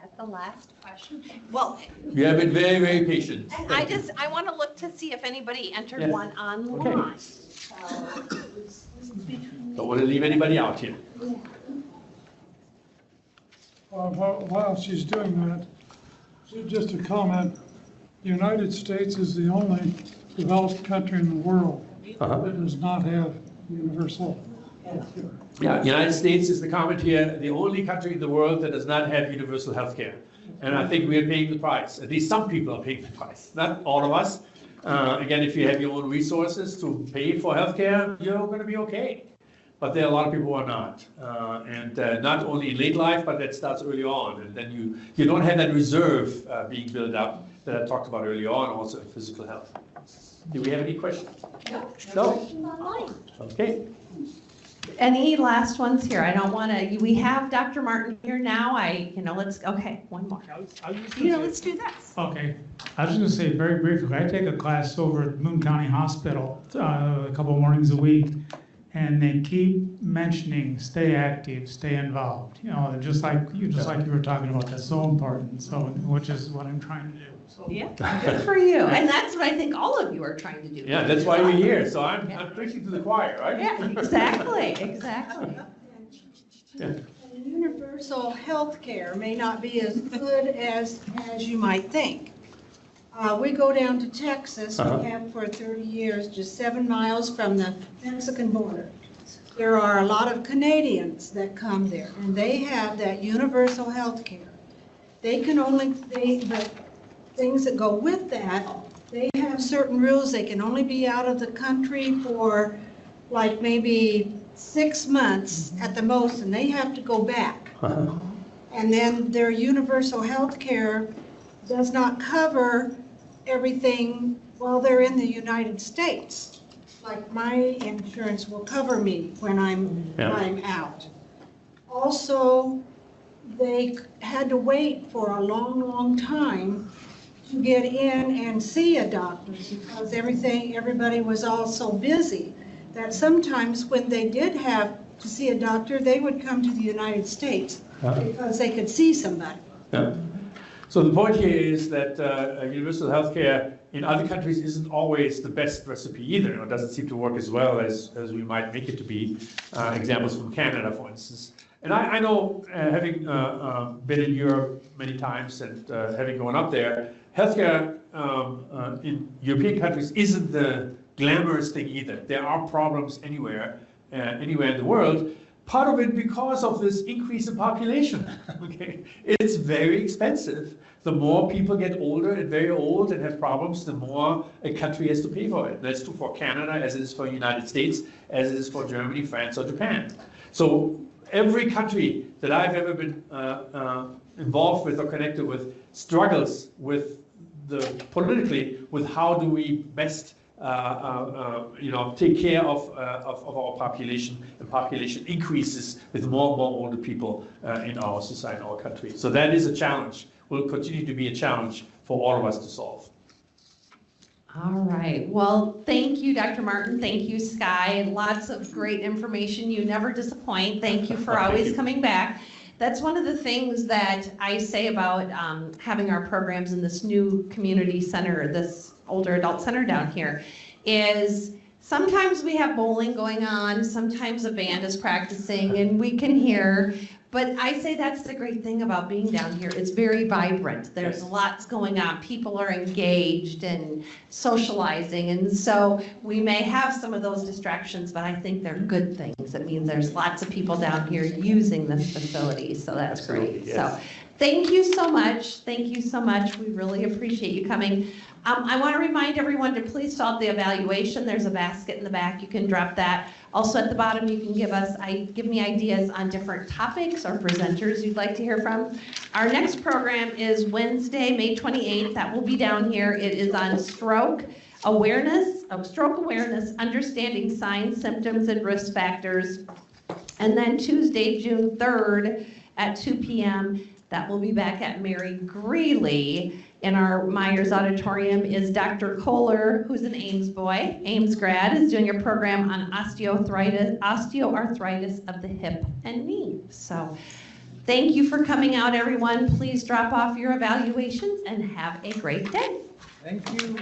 That's the last question. Well, You have been very, very patient. I want to look to see if anybody entered Yes. one online. Don't want to leave anybody out here. While she's doing that, just a comment, the United States is the only developed country in the world that does not have universal health care. Yeah, United States is the comment here, the only country in the world that does not have universal health care. And I think we are paying the price. At least some people are paying the price, not all of us. Again, if you have your own resources to pay for health care, you're going to be okay. But there are a lot of people who are not. And not only in late life, but that starts early on. And then you don't have that reserve being built up that I talked about earlier on, also in physical health. Do we have any questions? No? Okay. Any last ones here? I don't want to, we have Dr. Martin here now. Okay, one more. Let's do this. Okay, I was just gonna say very briefly, I take a class over at Moon County Hospital a couple mornings a week, and they keep mentioning stay active, stay involved, just like you were talking about, that's so important, so, which is what I'm trying to do. So. Yeah, good for you. And that's what I think all of you are trying to do. Yeah, that's why we're here. So I'm preaching to the choir, right? Yeah, exactly. Yeah. Universal health care may not be as good as you might think. We go down to Texas, we have for 30 years, just 7 miles from the Mexican border. There are a lot of Canadians that come there, and they have that universal health care. But things that go with that, they have certain rules. They can only be out of the country for like maybe 6 months at the most, and they have to go back. And then their universal health care does not cover everything while they're in the United States. Like my insurance will cover me when I'm out. Also, they had to wait for a long, long time to get in and see a doctor because everybody was all so busy that sometimes when they did have to see a doctor, they would come to the United States because they could see somebody. Yeah. So the point here is that universal health care in other countries isn't always the best recipe either, or doesn't seem to work as well as we might make it to be. Examples from Canada, for instance. And I know, having been in Europe many times and having gone up there, healthcare in European countries isn't the glamorous thing either. There are problems anywhere in the world. Part of it because of this increase in population. Okay, it's very expensive. The more people get older and very old and have problems, the more a country has to pay for it. That's true for Canada, as it is for the United States, as it is for Germany, France, or Japan. So every country that I've ever been involved with or connected with struggles with politically with how do we best take care of our population, and population increases with more and more older people in our society, in our country. So that is a challenge, will continue to be a challenge for all of us to solve. All right, well, thank you, Dr. Martin, thank you, Skye, lots of great information, you never disappoint, thank you for always coming back. That's one of the things that I say about having our programs in this new community center, this older adult center down here, is sometimes we have bowling going on, sometimes a band is practicing and we can hear, but I say that's the great thing about being down here. It's very vibrant. There's lots going on. People are engaged and socializing, and so we may have some of those distractions, but I think they're good things. It means there's lots of people down here using this facility, so that's great. Yes. So thank you so much. Thank you so much. We really appreciate you coming. I want to remind everyone to please fill out the evaluation. There's a basket in the back. You can drop that. Also at the bottom, you can give me ideas on different topics or presenters you'd like to hear from. Our next program is Wednesday, May 28th. That will be down here. It is on stroke awareness, understanding signs, symptoms, and risk factors. And then Tuesday, June 3rd at 2 p.m., that will be back at Mary Greeley. In our Myers Auditorium is Dr. Kohler, who's an Ames boy. Ames grad, is doing a program on osteoarthritis of the hip and knee. So thank you for coming out, everyone. Please drop off your evaluations and have a great day. Thank you.